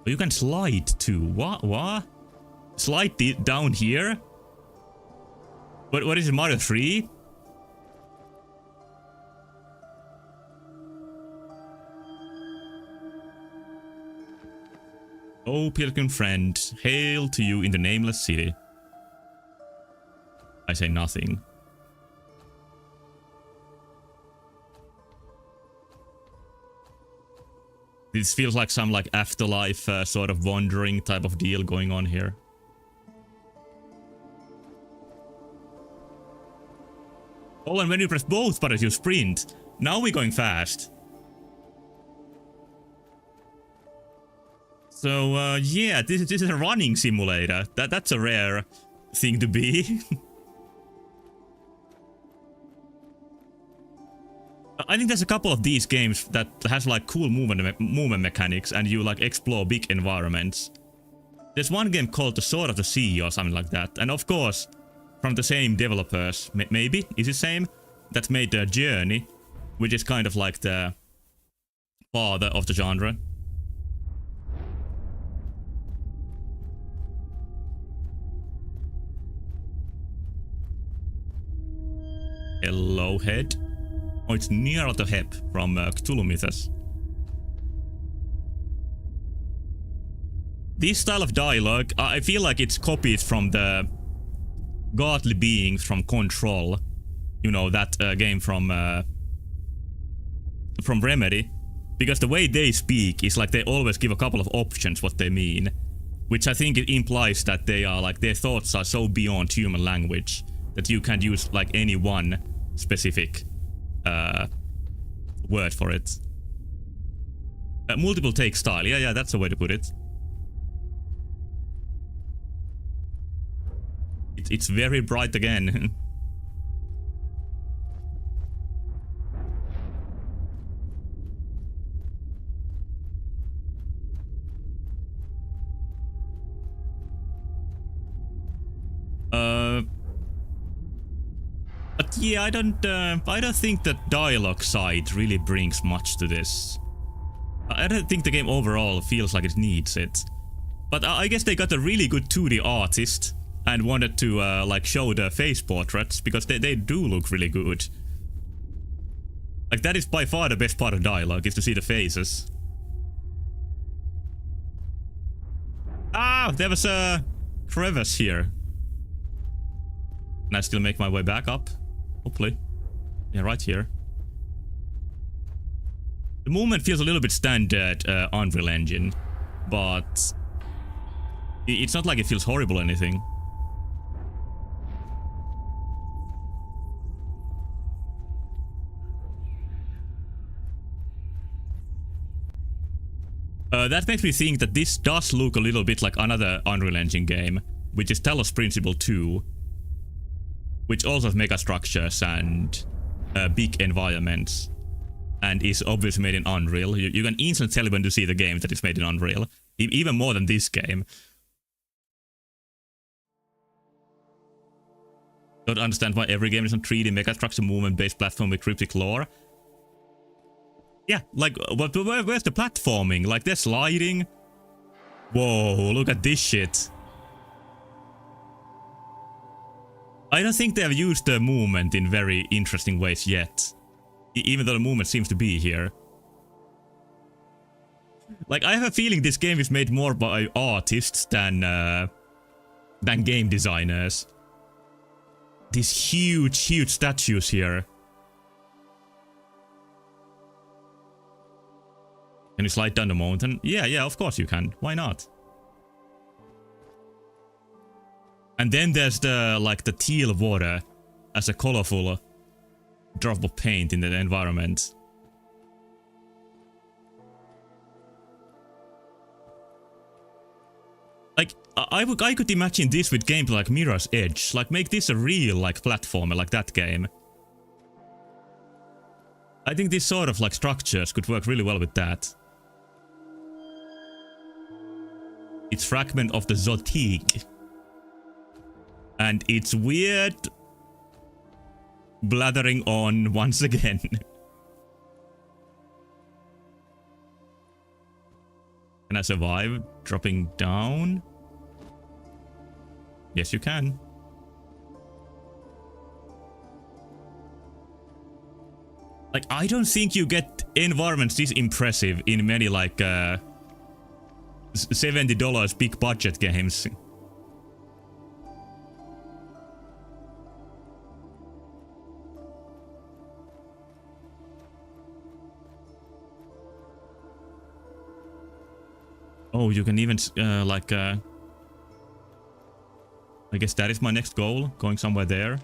Speaker 1: You can slide too. What? Slide down here? What is it, Mario 3? Oh, pilgrim friend, hail to you in the nameless city. I say nothing. This feels like some like afterlife sort of wandering type of deal going on here. Oh, and when you press both buttons you sprint. Now we're going fast. So yeah, this is a running simulator. That's a rare thing to be. I think there's a couple of these games that has like cool movement mechanics and you like explore big environments. There's one game called The Sword of the Sea or something like that. And of course, from the same developers, maybe, is it same? That made the Journey, which is kind of like the father of the genre. Hello, head. Oh, it's Nyarlathotep from Cthulhu Mythos. This style of dialogue, I feel like it's copied from the godly beings from Control. You know, that game from Remedy. Because the way they speak is like they always give a couple of options what they mean. Which I think it implies that they are like, their thoughts are so beyond human language that you can't use like any one specific word for it. Multiple take style. Yeah, that's the way to put it. It's very bright again. But yeah, I don't think the dialogue side really brings much to this. I don't think the game overall feels like it needs it. But I guess they got a really good 2D artist and wanted to like show the face portraits because they do look really good. Like that is by far the best part of dialogue, is to see the faces. Ah, there was a crevice here. Can I still make my way back up? Hopefully. Yeah, right here. The movement feels a little bit standard Unreal Engine, but it's not like it feels horrible or anything. That makes me think that this does look a little bit like another Unreal Engine game, which is Talos Principle 2. Which also has megastructures and big environments. And is obviously made in Unreal. You can instantly tell when you see the game that it's made in Unreal. Even more than this game. Don't understand why every game is on 3D megastructure movement based platform with cryptic lore. Yeah, like, where's the platforming? Like, they're sliding. Whoa, look at this shit. I don't think they have used the movement in very interesting ways yet. Even though the movement seems to be here. Like, I have a feeling this game is made more by artists than game designers. These huge statues here. Can you slide down the mountain? Yeah, of course you can. Why not? And then there's the, like, the teal water as a colorful drop of paint in the environment. Like, I could imagine this with gameplay like Mirror's Edge. Like, make this a real, like, platformer like that game. I think this sort of, like, structures could work really well with that. It's Fragment of the Zotique. And it's weird blathering on once again. Can I survive dropping down? Yes, you can. Like, I don't think you get environments this impressive in many, like, $70 big budget games. Oh, you can even, like, I guess that is my next goal, going somewhere there.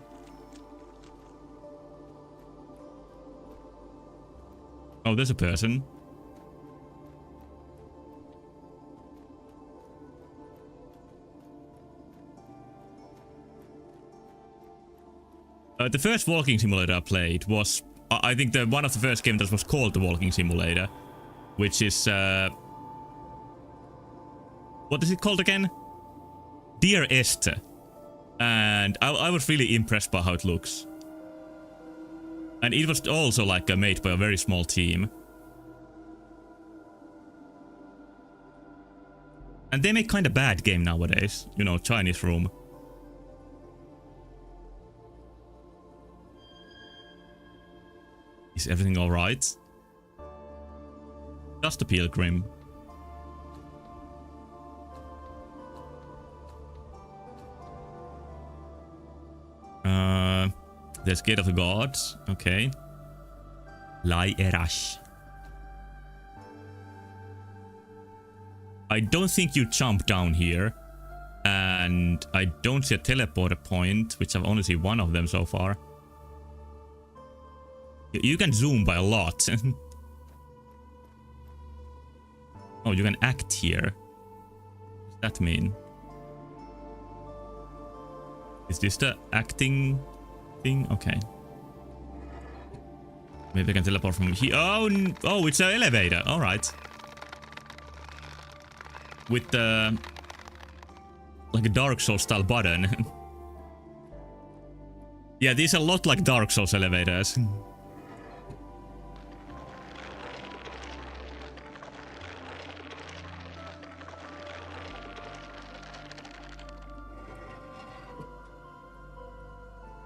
Speaker 1: Oh, there's a person. The first walking simulator I played was, I think, one of the first games that was called the Walking Simulator, which is, what is it called again? Dear Esther. And I was really impressed by how it looks. And it was also like made by a very small team. And they make kind of bad game nowadays. You know, Chinese Room. Is everything alright? Just a pilgrim. There's Gate of the Gods. Okay. Lai Erash. I don't think you jump down here. And I don't see a teleporter point, which I've only seen one of them so far. You can zoom by a lot. Oh, you can act here. What does that mean? Is this the acting thing? Okay. Maybe I can teleport from here. Oh, oh, it's an elevator. All right. With the like a Dark Souls style button. Yeah, these are a lot like Dark Souls elevators.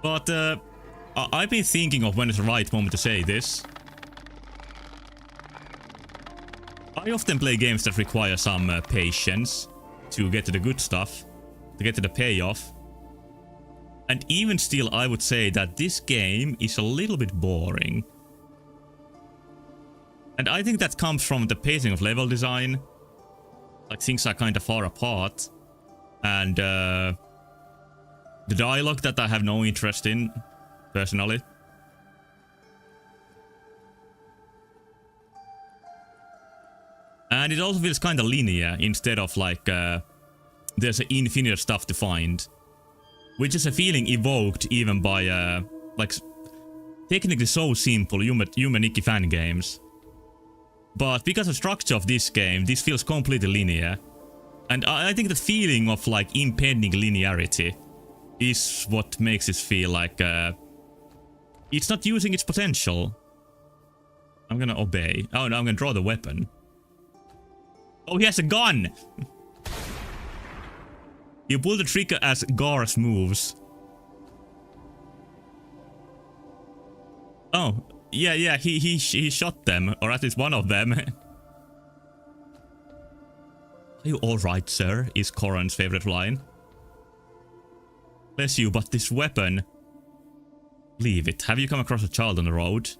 Speaker 1: But I've been thinking of when is the right moment to say this. I often play games that require some patience to get to the good stuff, to get to the payoff. And even still, I would say that this game is a little bit boring. And I think that comes from the pacing of level design. Like, things are kind of far apart. And the dialogue that I have no interest in, personally. And it also feels kind of linear instead of like there's an infinite stuff to find. Which is a feeling evoked even by like technically so simple Yume fan games. But because of the structure of this game, this feels completely linear. And I think the feeling of like impending linearity is what makes it feel like it's not using its potential. I'm gonna obey. Oh no, I'm gonna draw the weapon. Oh, he has a gun! You pull the trigger as Garth moves. Oh, yeah, he shot them, or at least one of them. Are you alright, sir? Is Corran's favorite line. Bless you, but this weapon... Leave it. Have you come across a child on the road?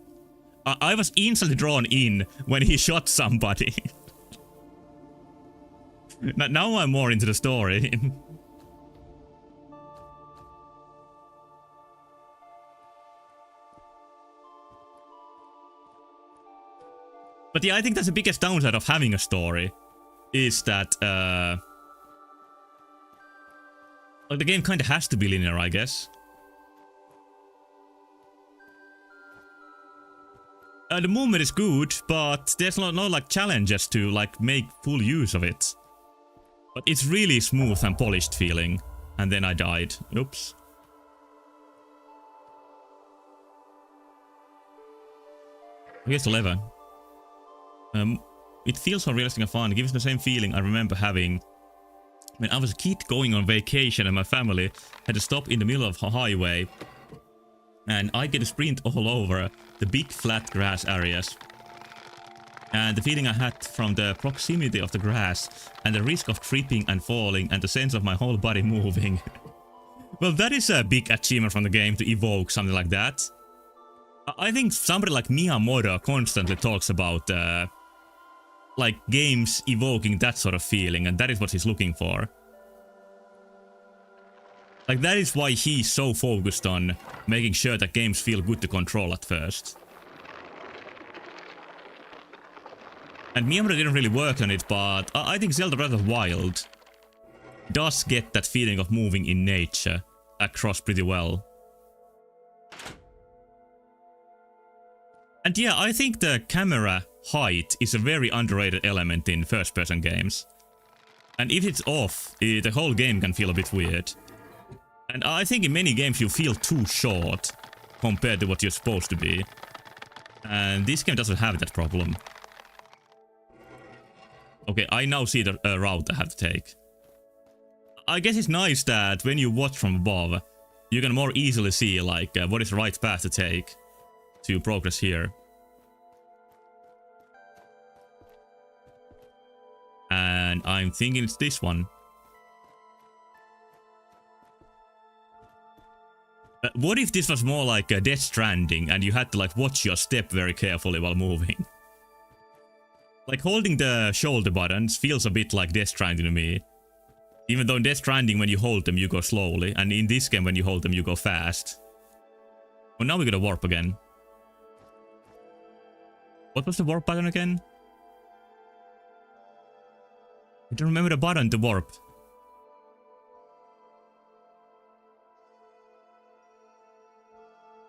Speaker 1: I was instantly drawn in when he shot somebody. Now I'm more into the story. But yeah, I think that's the biggest downside of having a story. Is that, like, the game kinda has to be linear, I guess. The movement is good, but there's no like challenges to like make full use of it. But it's really smooth and polished feeling. And then I died. Oops. Here's 11. It feels so realistic and fun. It gives me the same feeling I remember having when I was a kid going on vacation and my family had to stop in the middle of a highway. And I get to sprint all over the big flat grass areas. And the feeling I had from the proximity of the grass and the risk of tripping and falling and the sense of my whole body moving. Well, that is a big achievement from the game to evoke something like that. I think somebody like Miyamoto constantly talks about like games evoking that sort of feeling, and that is what he's looking for. Like, that is why he's so focused on making sure that games feel good to control at first. And Miyamoto didn't really work on it, but I think Zelda Breath of the Wild does get that feeling of moving in nature across pretty well. And yeah, I think the camera height is a very underrated element in first-person games. And if it's off, the whole game can feel a bit weird. And I think in many games you feel too short compared to what you're supposed to be. And this game doesn't have that problem. Okay, I now see the route I have to take. I guess it's nice that when you watch from above, you can more easily see like what is the right path to take to progress here. And I'm thinking it's this one. What if this was more like a Death Stranding and you had to like watch your step very carefully while moving? Like, holding the shoulder buttons feels a bit like Death Stranding to me. Even though in Death Stranding, when you hold them, you go slowly. And in this game, when you hold them, you go fast. Well, now we got a warp again. What was the warp button again? I don't remember the button to warp.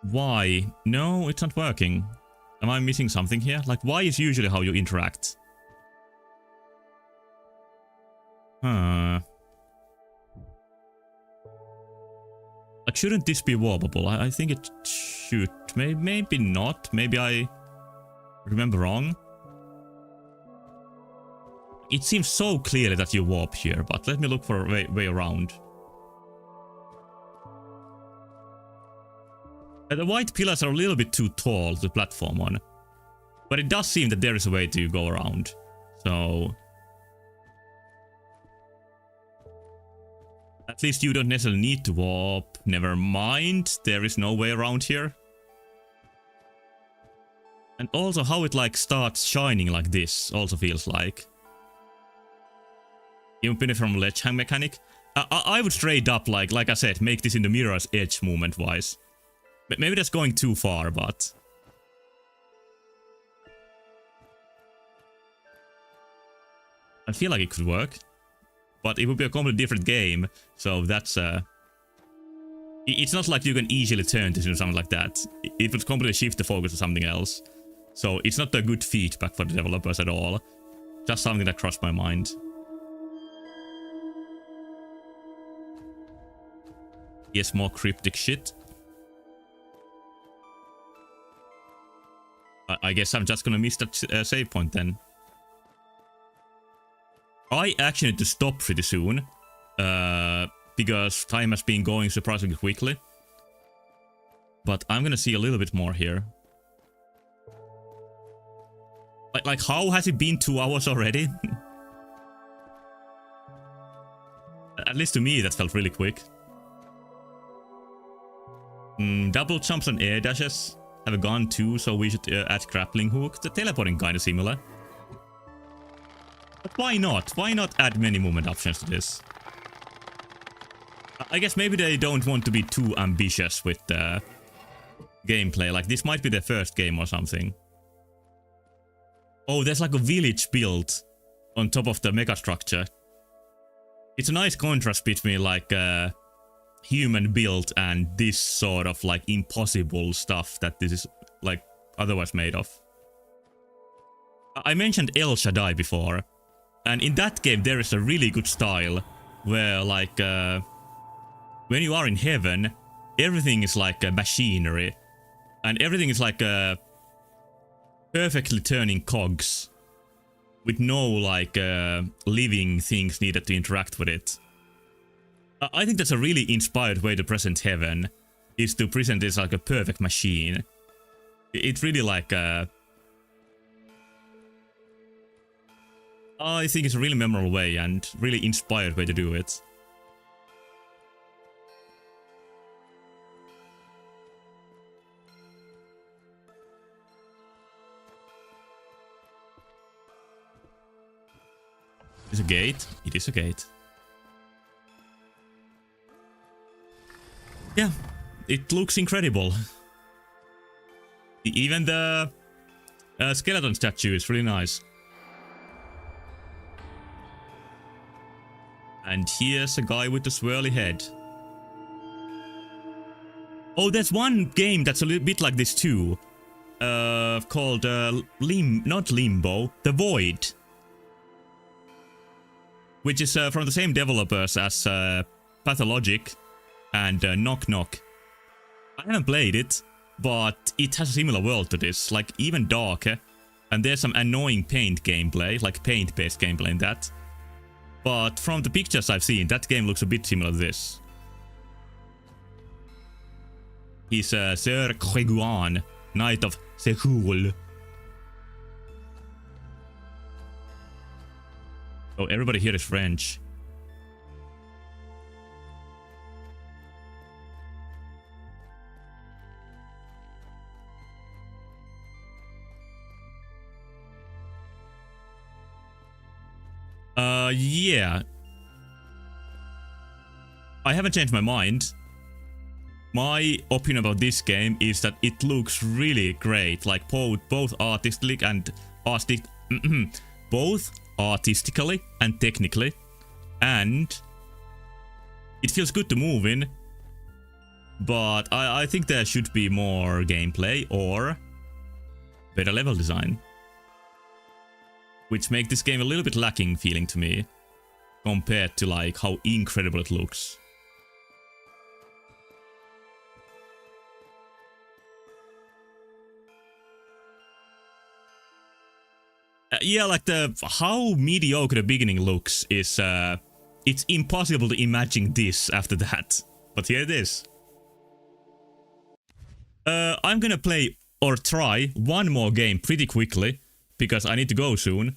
Speaker 1: Why? No, it's not working. Am I missing something here? Like, why is usually how you interact? Huh. Like, shouldn't this be warpable? I think it should. Maybe not. Maybe I remember wrong. It seems so clearly that you warp here, but let me look for a way around. The white pillars are a little bit too tall to platform on. But it does seem that there is a way to go around. So... at least you don't necessarily need to warp. Never mind, there is no way around here. And also how it like starts shining like this also feels like. Even benefit from ledge hang mechanic. I would straight up, like I said, make this in the mirror's edge movement wise. Maybe that's going too far, but... I feel like it could work. But it would be a completely different game, so that's... It's not like you can easily turn to do something like that. It would completely shift the focus to something else. So it's not a good feedback for the developers at all. Just something that crossed my mind. Yes, more cryptic shit. I guess I'm just gonna miss that save point then. I actually need to stop pretty soon. Because time has been going surprisingly quickly. But I'm gonna see a little bit more here. Like how has it been 2 hours already? At least to me that felt really quick. Double jumps and air dashes. Have a gun too, so we should add grappling hook. The teleporting kinda similar. But why not? Why not add many movement options to this? I guess maybe they don't want to be too ambitious with the gameplay. Like, this might be their first game or something. Oh, there's like a village built on top of the megastructure. It's a nice contrast between like human built and this sort of like impossible stuff that this is like otherwise made of. I mentioned El Shaddai before. And in that game there is a really good style where like when you are in heaven, everything is like machinery and everything is like perfectly turning cogs with no like living things needed to interact with it. I think that's a really inspired way to present heaven, is to present this like a perfect machine. It's really like I think it's a really memorable way and really inspired way to do it. Is a gate? It is a gate. Yeah, it looks incredible. Even the skeleton statue is really nice. And here's a guy with a swirly head. Oh, there's one game that's a little bit like this too. Called not Limbo, The Void. Which is from the same developers as Pathologic and Knock Knock. I haven't played it, but it has a similar world to this, like even darker. And there's some annoying paint gameplay, like paint-based gameplay in that. But from the pictures I've seen, that game looks a bit similar to this. He's Sir Creguan, Knight of Sehoul. Oh, everybody here is French. Yeah. I haven't changed my mind. My opinion about this game is that it looks really great, like both artistically and both artistically and technically, and it feels good to move in. But I think there should be more gameplay or better level design, which make this game a little bit lacking feeling to me compared to like how incredible it looks. Yeah, like how mediocre the beginning looks is it's impossible to imagine this after that. But here it is. I'm gonna play or try one more game pretty quickly because I need to go soon.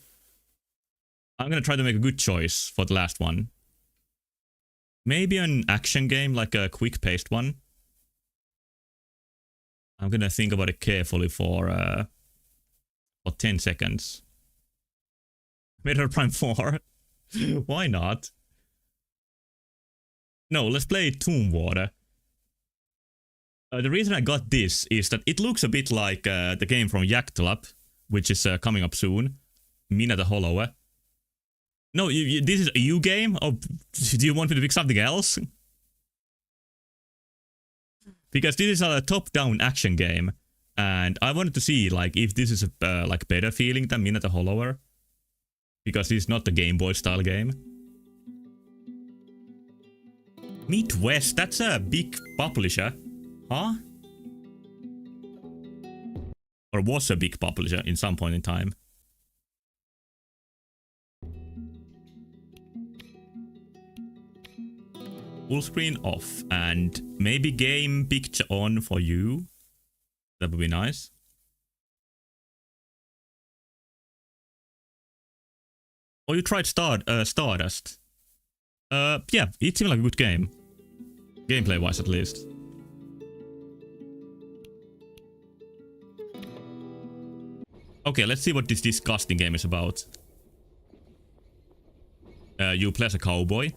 Speaker 1: I'm gonna try to make a good choice for the last one. Maybe an action game, like a quick-paced one. I'm gonna think about it carefully for 10 seconds. Metroid Prime 4? Why not? No, let's play Tomb Water. The reason I got this is that it looks a bit like the game from Yaktalab, which is coming up soon. Mina the Hollower. No, this is a U game? Or do you want me to pick something else? Because this is a top-down action game, and I wanted to see like if this is a like better feeling than Mina the Hollower. Because this is not the Game Boy style game. Midwest, that's a big publisher. Huh? Or was a big publisher in some point in time. Full screen off and maybe game picture on for you. That would be nice. Oh, you tried Stardust. Yeah, it seemed like a good game. Gameplay-wise, at least. Okay, let's see what this disgusting game is about. You play as a cowboy.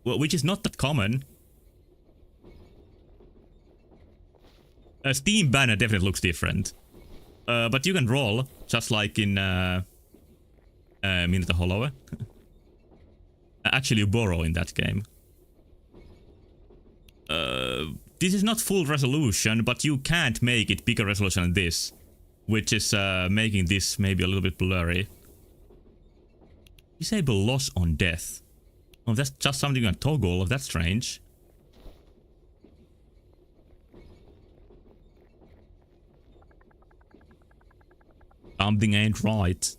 Speaker 1: Well, which is not that common. Steam banner definitely looks different. But you can roll, just like in Mina the Hollower. Actually, you borrow in that game. This is not full resolution, but you can't make it bigger resolution than this. Which is making this maybe a little bit blurry. Disable loss on death. Oh, that's just something you can toggle. That's strange. Something ain't right.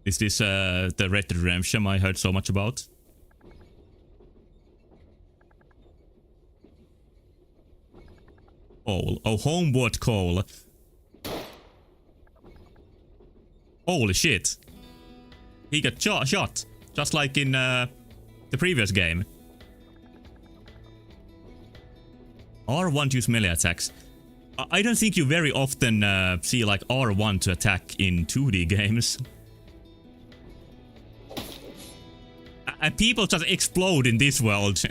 Speaker 1: Is this the Red Dead Redemption I heard so much about? Coal. Oh, homeward coal. Holy shit. He got shot. Just like in the previous game. R1 to use melee attacks. I don't think you very often see like R1 to attack in 2D games. And people just explode in this world.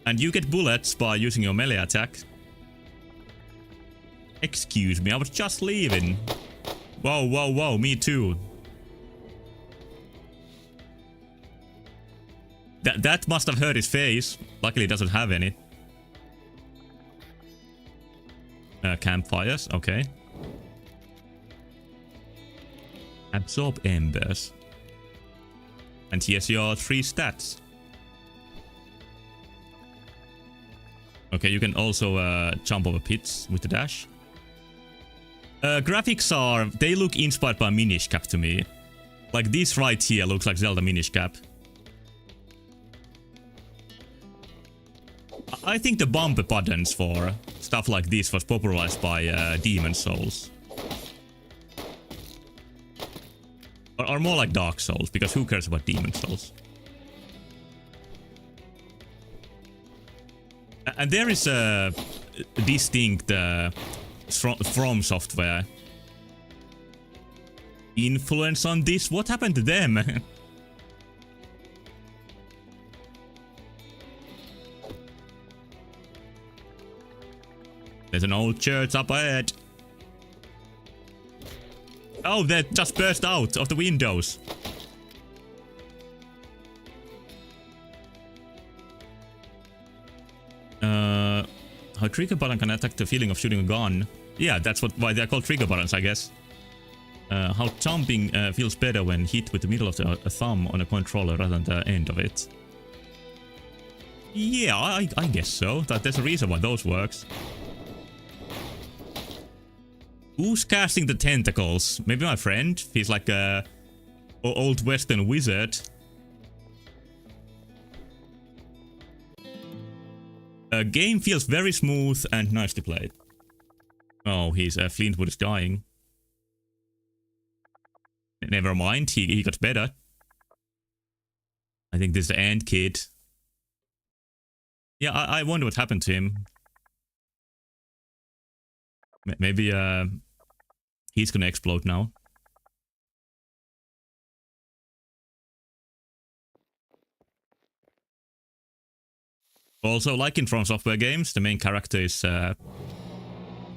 Speaker 1: And you get bullets by using your melee attack. Excuse me, I was just leaving. Whoa, whoa, whoa, me too. That must have hurt his face. Luckily, it doesn't have any. Campfires, okay. Absorb embers. And here's your 3 stats. Okay, you can also jump over pits with the dash. Graphics are... they look inspired by Minish Cap to me. Like this right here looks like Zelda Minish Cap. I think the bump buttons for stuff like this was popularized by Demon Souls. Or more like Dark Souls, because who cares about Demon Souls? And there is a distinct From Software influence on this. What happened to them? There's an old church up ahead. Oh, they just burst out of the windows. How trigger button can attack the feeling of shooting a gun. Yeah, that's why they're called trigger buttons, I guess. How jumping feels better when hit with the middle of the thumb on a controller rather than the end of it. Yeah, I guess so. There's a reason why those works. Who's casting the tentacles? Maybe my friend? He's like a old western wizard. Game feels very smooth and nicely played. Oh, his Flintwood is dying. Never mind, he got better. I think this is the end, kid. Yeah, I wonder what happened to him. Maybe he's gonna explode now. Also, like in From Software games, the main character is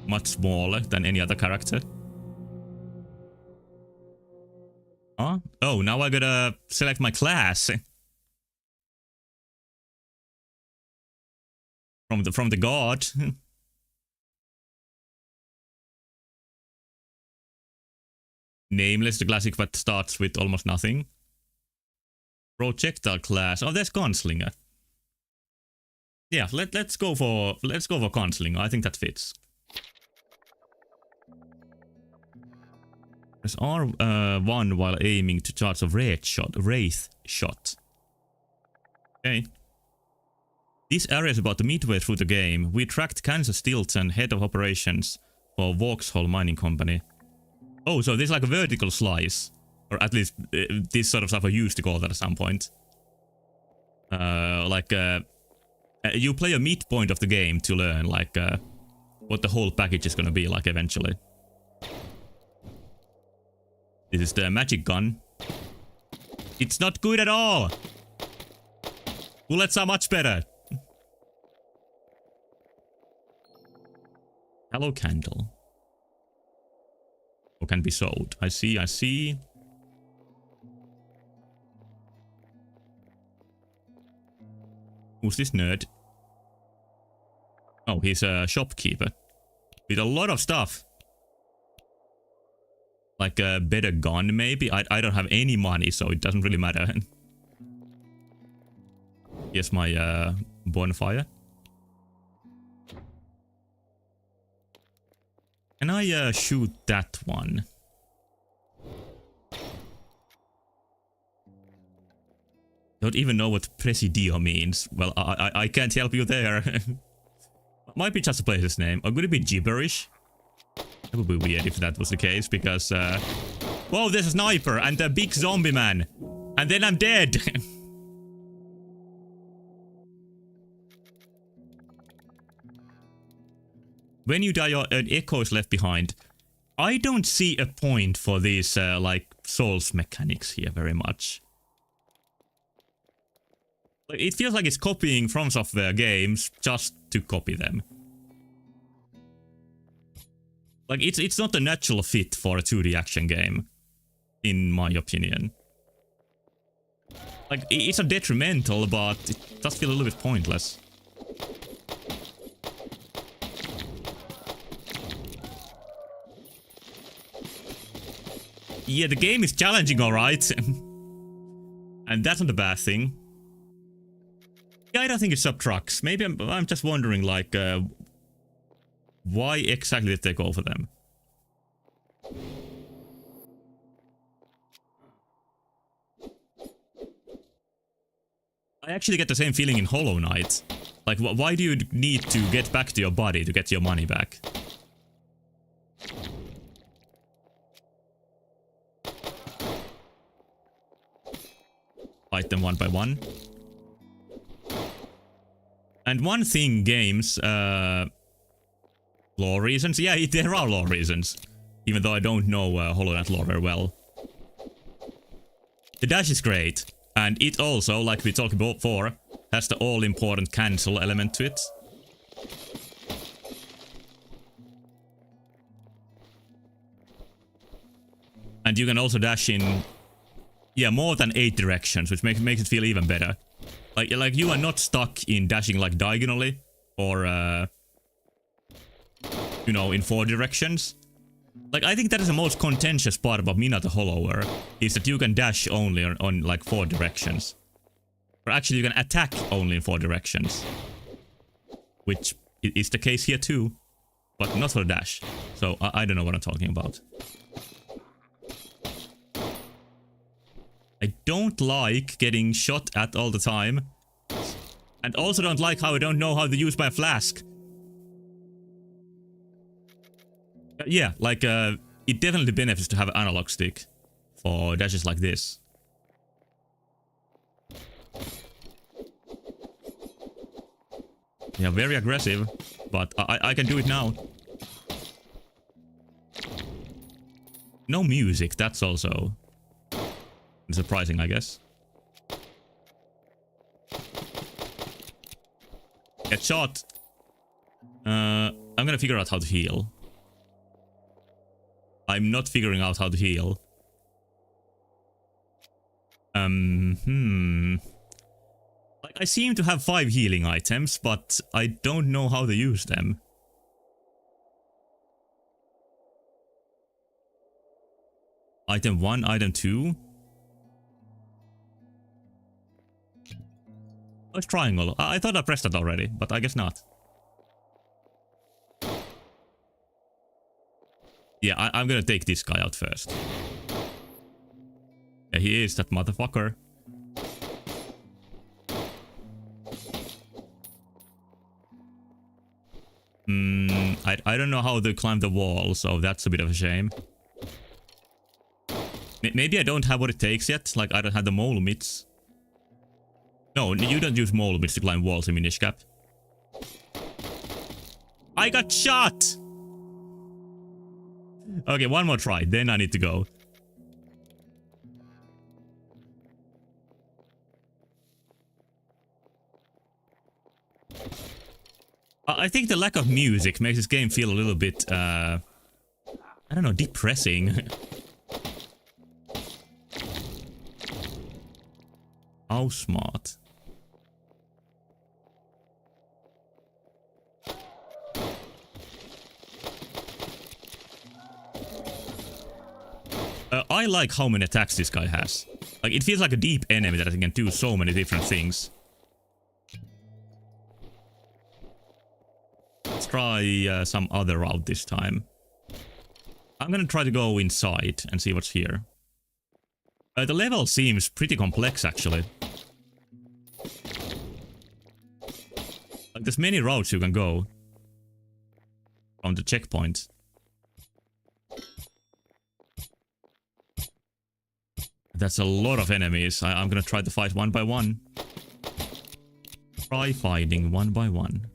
Speaker 1: much smaller than any other character. Huh? Oh, now I gotta select my class. From the god. Nameless, the classic that starts with almost nothing. Projectile class. Oh, there's Gunslinger. Yeah, let's go for Gunslinger. I think that fits. Press R1 while aiming to charge a wraith shot. Okay. This area is about midway through the game. We tracked Kansas Stilton, head of operations for Vauxhall Mining Company. Oh, so there's like a vertical slice. Or at least this sort of stuff I used to call that at some point. You play a midpoint of the game to learn like what the whole package is gonna be like eventually. This is the magic gun. It's not good at all! Bullets are much better! Hello candle. Or can be sold. I see. Who's this nerd? Oh, he's a shopkeeper. With a lot of stuff. Like a better gun, maybe? I don't have any money, so it doesn't really matter. Here's my bonfire. Can I shoot that one? Don't even know what Presidio means. Well, I can't help you there. Might be just a place's name. Or could it be gibberish? That would be weird if that was the case, because... Whoa, there's a sniper and a big zombie man. And then I'm dead. When you die, an echo is left behind. I don't see a point for these, like, Souls mechanics here very much. It feels like it's copying From Software games just to copy them. Like, it's not a natural fit for a 2D action game, in my opinion. Like, it's a detrimental, but it does feel a little bit pointless. Yeah, the game is challenging, alright. And that's not a bad thing. Yeah, I don't think it's sub-trucks. Maybe I'm just wondering, like, why exactly did they go for them? I actually get the same feeling in Hollow Knight. Like, why do you need to get back to your body to get your money back? Fight them one by one. And one thing games, lore reasons, yeah, there are lore reasons. Even though I don't know Hollow Knight lore very well. The dash is great. And it also, like we talked about before, has the all-important cancel element to it. And you can also dash in, yeah, more than 8 directions, which makes it feel even better. Like you are not stuck in dashing like diagonally or you know, in 4 directions. Like I think that is the most contentious part about Mina the Hollower, is that you can dash only on like 4 directions. Or actually you can attack only in 4 directions. Which is the case here too, but not for the dash. So I don't know what I'm talking about. I don't like getting shot at all the time. And also don't like how I don't know how to use my flask. Yeah, like, it definitely benefits to have an analog stick for dashes like this. Yeah, very aggressive, but I can do it now. No music, that's also surprising, I guess. Get shot. I'm gonna figure out how to heal. I'm not figuring out how to heal. Like, I seem to have 5 healing items, but I don't know how to use them. Item 1, item 2. Oh, it's triangle. I thought I pressed that already, but I guess not. Yeah, I'm gonna take this guy out first. Yeah, he is that motherfucker. I don't know how to climb the wall, so that's a bit of a shame. Maybe I don't have what it takes yet, like I don't have the mole mitts. No, you don't use mole mitts to climb walls in Minish Cap. I got shot! Okay, one more try, then I need to go. I think the lack of music makes this game feel a little bit, I don't know, depressing. How smart. I like how many attacks this guy has. Like, it feels like a deep enemy that can do so many different things. Let's try some other route this time. I'm gonna try to go inside and see what's here. The level seems pretty complex, actually. Like, there's many routes you can go from the checkpoint. That's a lot of enemies. I'm gonna try to fight one by one. Try fighting one by one.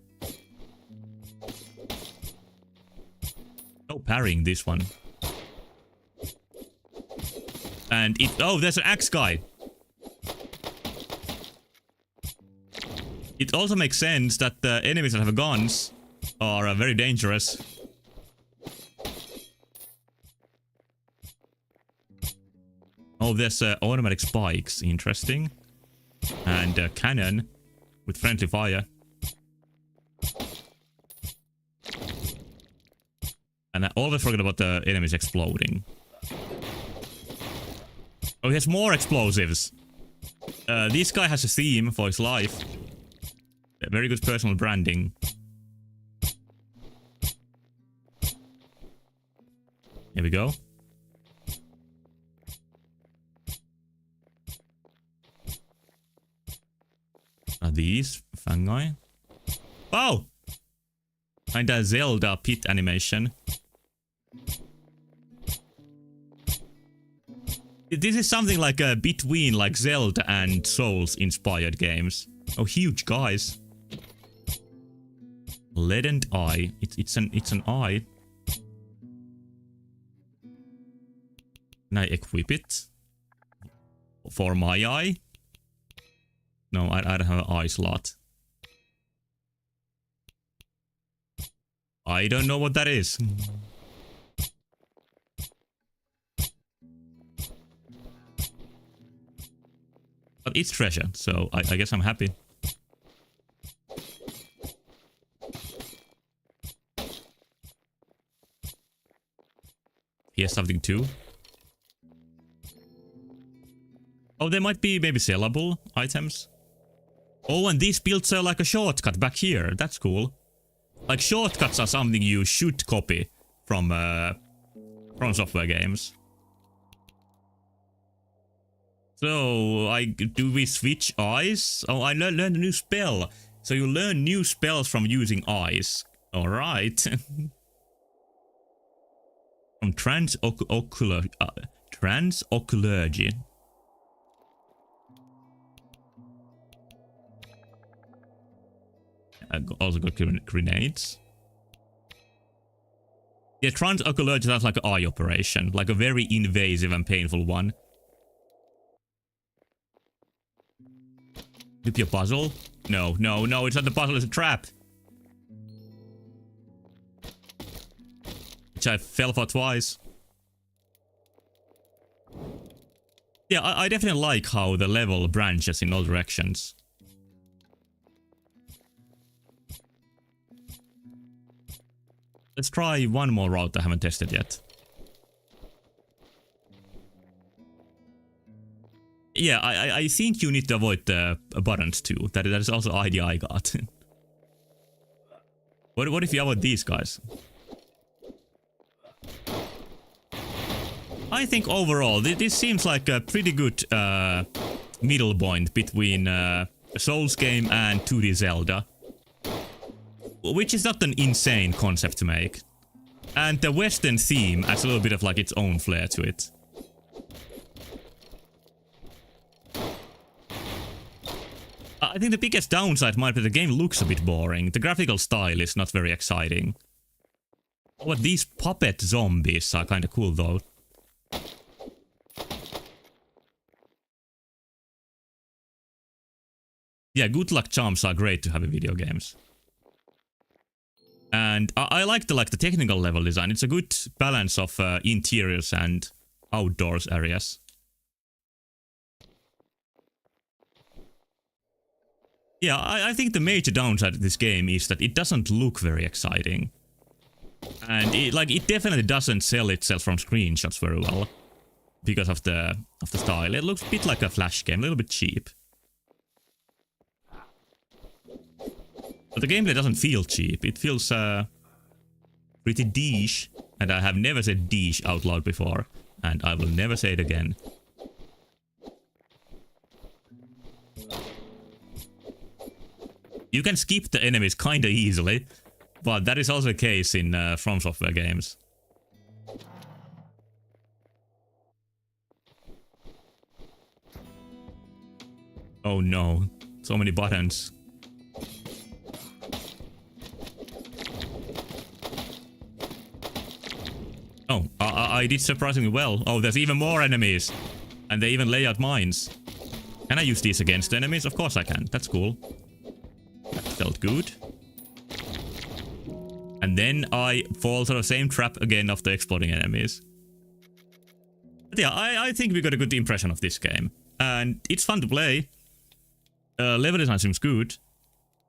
Speaker 1: No parrying this one. And it... Oh, there's an axe guy. It also makes sense that the enemies that have guns are very dangerous. Oh, there's automatic spikes. Interesting. And a cannon with friendly fire. And I always forget about the enemies exploding. Oh, he has more explosives. This guy has a theme for his life. Very good personal branding. Here we go. Are these fungi? Oh! Kinda Zelda pit animation. This is something like between like Zelda and Souls inspired games. Oh, huge guys. Leadened eye. It's an eye. Can I equip it? For my eye? No, I don't have an eye slot. I don't know what that is. But it's treasure, so I guess I'm happy. He has something too. Oh, there might be maybe sellable items. Oh, and these builds are like a shortcut back here. That's cool. Like, shortcuts are something you should copy from software games. So, do we switch eyes? Oh, I learned a new spell. So you learn new spells from using eyes. Alright. From transoculargy. I also got grenades. Yeah, transoculargy sounds like an eye operation. Like a very invasive and painful one. Could be a puzzle? No, no, no, it's not the puzzle, it's a trap. Which I fell for twice. Yeah, I definitely like how the level branches in all directions. Let's try one more route I haven't tested yet. Yeah, I think you need to avoid the buttons too. That is also the idea I got. What if you avoid these guys? I think overall this seems like a pretty good middle point between a Souls game and 2D Zelda. Which is not an insane concept to make. And the Western theme adds a little bit of like its own flair to it. I think the biggest downside might be the game looks a bit boring. The graphical style is not very exciting. But these puppet zombies are kinda cool though. Yeah, good luck charms are great to have in video games. And I like the technical level design. It's a good balance of interiors and outdoors areas. Yeah, I think the major downside of this game is that it doesn't look very exciting. And it definitely doesn't sell itself from screenshots very well. Because of the style. It looks a bit like a Flash game, a little bit cheap. But the gameplay doesn't feel cheap. It feels pretty dish. And I have never said dish out loud before. And I will never say it again. You can skip the enemies kinda easily. But that is also the case in From Software games. Oh no. So many buttons. Oh, I did surprisingly well. Oh, there's even more enemies. And they even lay out mines. Can I use these against enemies? Of course I can. That's cool. That felt good. And then I fall to the same trap again of the exploding enemies. But yeah, I think we got a good impression of this game. And it's fun to play. Level design seems good.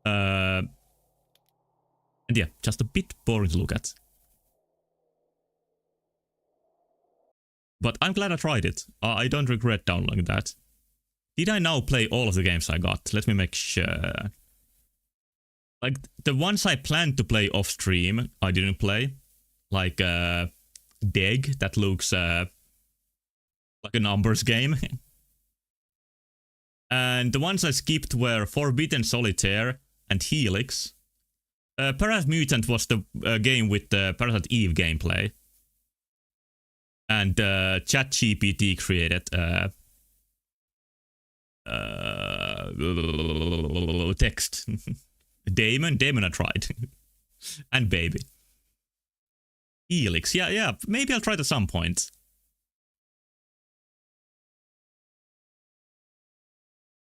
Speaker 1: And yeah, just a bit boring to look at. But I'm glad I tried it. I don't regret downloading that. Did I now play all of the games I got? Let me make sure. Like, the ones I planned to play off stream, I didn't play. Like, Deg, that looks like a numbers game. And the ones I skipped were Forbidden Solitaire and Helix. Parasite Mutant was the game with the Parasite Eve gameplay. And ChatGPT created text. Daemon I tried. And baby. Helix, yeah, maybe I'll try it at some point.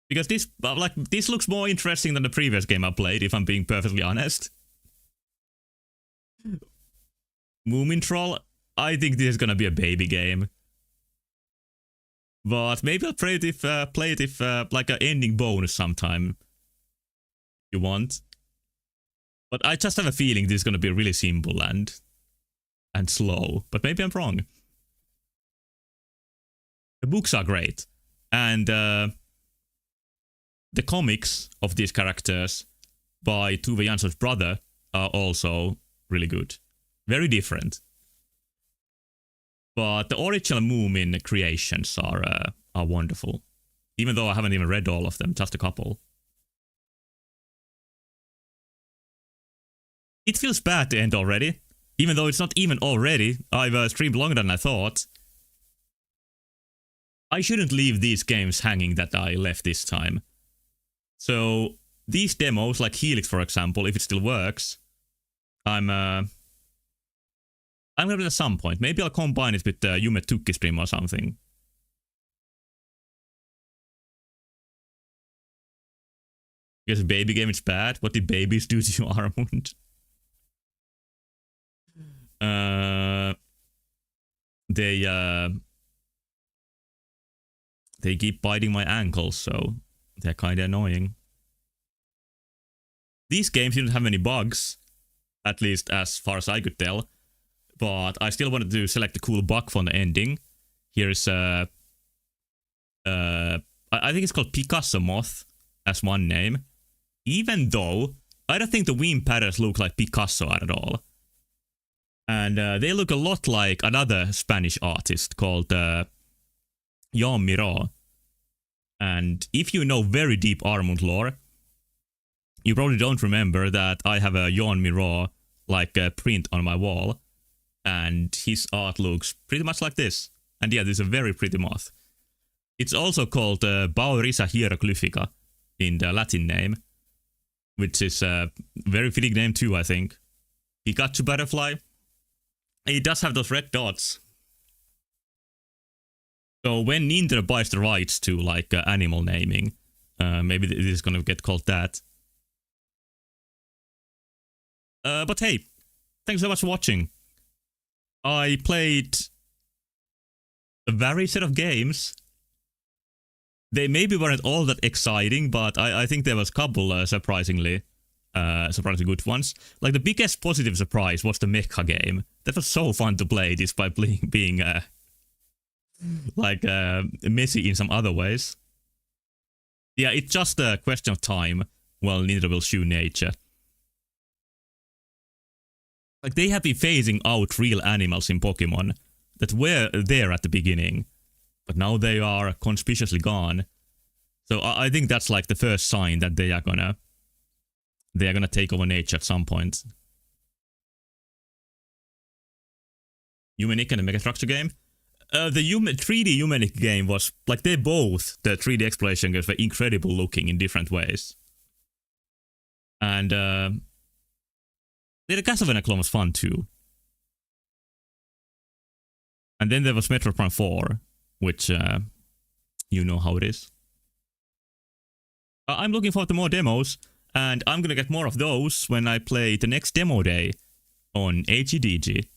Speaker 1: Because this looks more interesting than the previous game I played, if I'm being perfectly honest. Moomin Troll, I think this is gonna be a baby game. But maybe I'll play it if like an ending bonus sometime. You want. But I just have a feeling this is gonna be really simple and slow. But maybe I'm wrong. The books are great. And the comics of these characters by Tove Jansson's brother are also really good. Very different. But the original Moomin creations are wonderful. Even though I haven't even read all of them, just a couple. It feels bad to end already. Even though it's not even already. I've streamed longer than I thought. I shouldn't leave these games hanging that I left this time. So, these demos, like Helix for example, if it still works, I'm gonna play it at some point. Maybe I'll combine it with the Yume Tukki stream or something. Because baby game is bad? What did babies do to you, Armund? They keep biting my ankles, so they're kinda annoying. These games didn't have any bugs, at least as far as I could tell. But I still wanted to select a cool bug for the ending. Here's I think it's called Picasso Moth as one name. Even though I don't think the wing patterns look like Picasso at all. And they look a lot like another Spanish artist called Joan Miró. And if you know very deep Armund lore, you probably don't remember that I have a Joan Miró like print on my wall. And his art looks pretty much like this. And yeah, this is a very pretty moth. It's also called Baurisa hieroglyphica in the Latin name, which is a very fitting name too, I think. Pikachu butterfly. It does have those red dots. So when Nintendo buys the rights to like animal naming, maybe this is gonna get called that. But hey, thanks so much for watching. I played a varied set of games. They maybe weren't all that exciting, but I think there was a couple surprisingly good ones. Like the biggest positive surprise was the mecha game. That was so fun to play, despite being messy in some other ways. Yeah, it's just a question of time. Well, Nintendo will shoe nature. Like, they have been phasing out real animals in Pokemon that were there at the beginning, but now they are conspicuously gone. So I think that's like the first sign that they are gonna take over nature at some point. Humanic and the Megastructure game? The 3D Humanic game was, like, the 3D exploration games were incredible looking in different ways. And, the Castlevania clone was fun too. And then there was Metroid Prime 4, which, you know how it is. I'm looking forward to more demos, and I'm gonna get more of those when I play the next demo day on HEDG.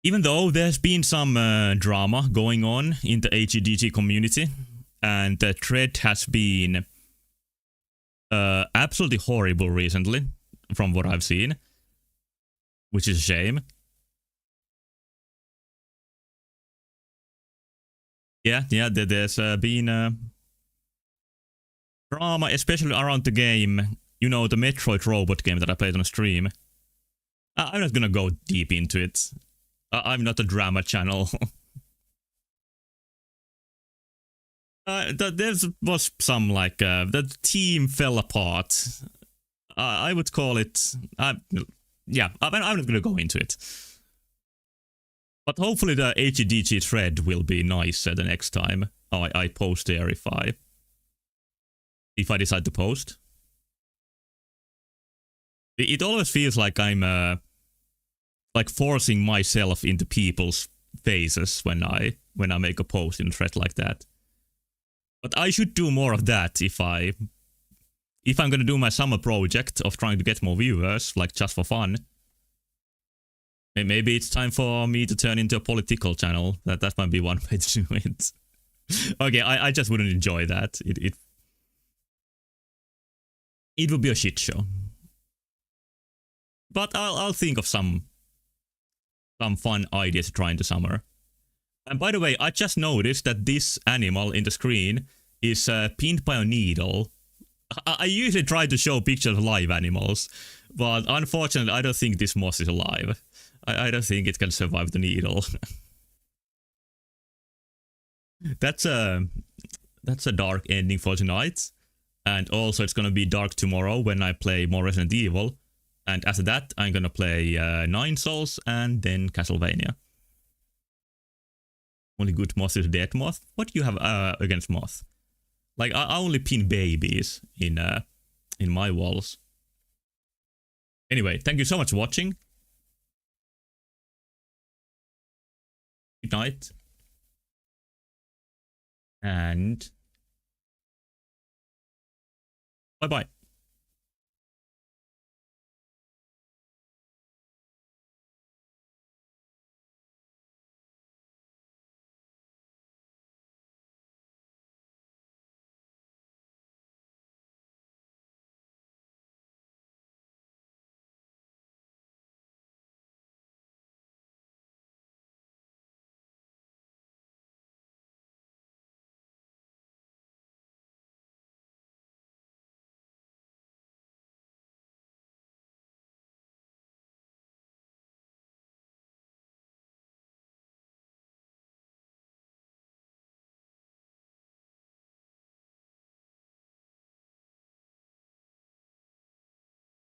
Speaker 1: Even though there's been some drama going on in the HEDG community, and the thread has been absolutely horrible recently, from what I've seen, which is a shame. Yeah, there's been drama, especially around the game, you know, the Metroid robot game that I played on stream. I'm not gonna go deep into it. I'm not a drama channel. There was some, like, the team fell apart. I would call it... yeah, I'm not gonna go into it. But hopefully the HEDG thread will be nicer the next time I post there if I decide to post. It always feels like I'm like forcing myself into people's faces when I make a post in a thread like that. But I should do more of that if I'm gonna do my summer project of trying to get more viewers, like just for fun. Maybe it's time for me to turn into a political channel. That might be one way to do it. Okay, I just wouldn't enjoy that. It would be a shit show. But I'll think of some fun ideas to try in the summer. And by the way, I just noticed that this animal in the screen is pinned by a needle. I usually try to show pictures of live animals, but unfortunately I don't think this moth is alive. I don't think it can survive the needle. That's a dark ending for tonight. And also it's gonna be dark tomorrow when I play more Resident Evil. And after that I'm gonna play Nine Souls and then Castlevania. Only good moth is dead moth. What do you have against moth? Like I only pin babies in my walls. Anyway, thank you so much for watching. Good night. And bye-bye.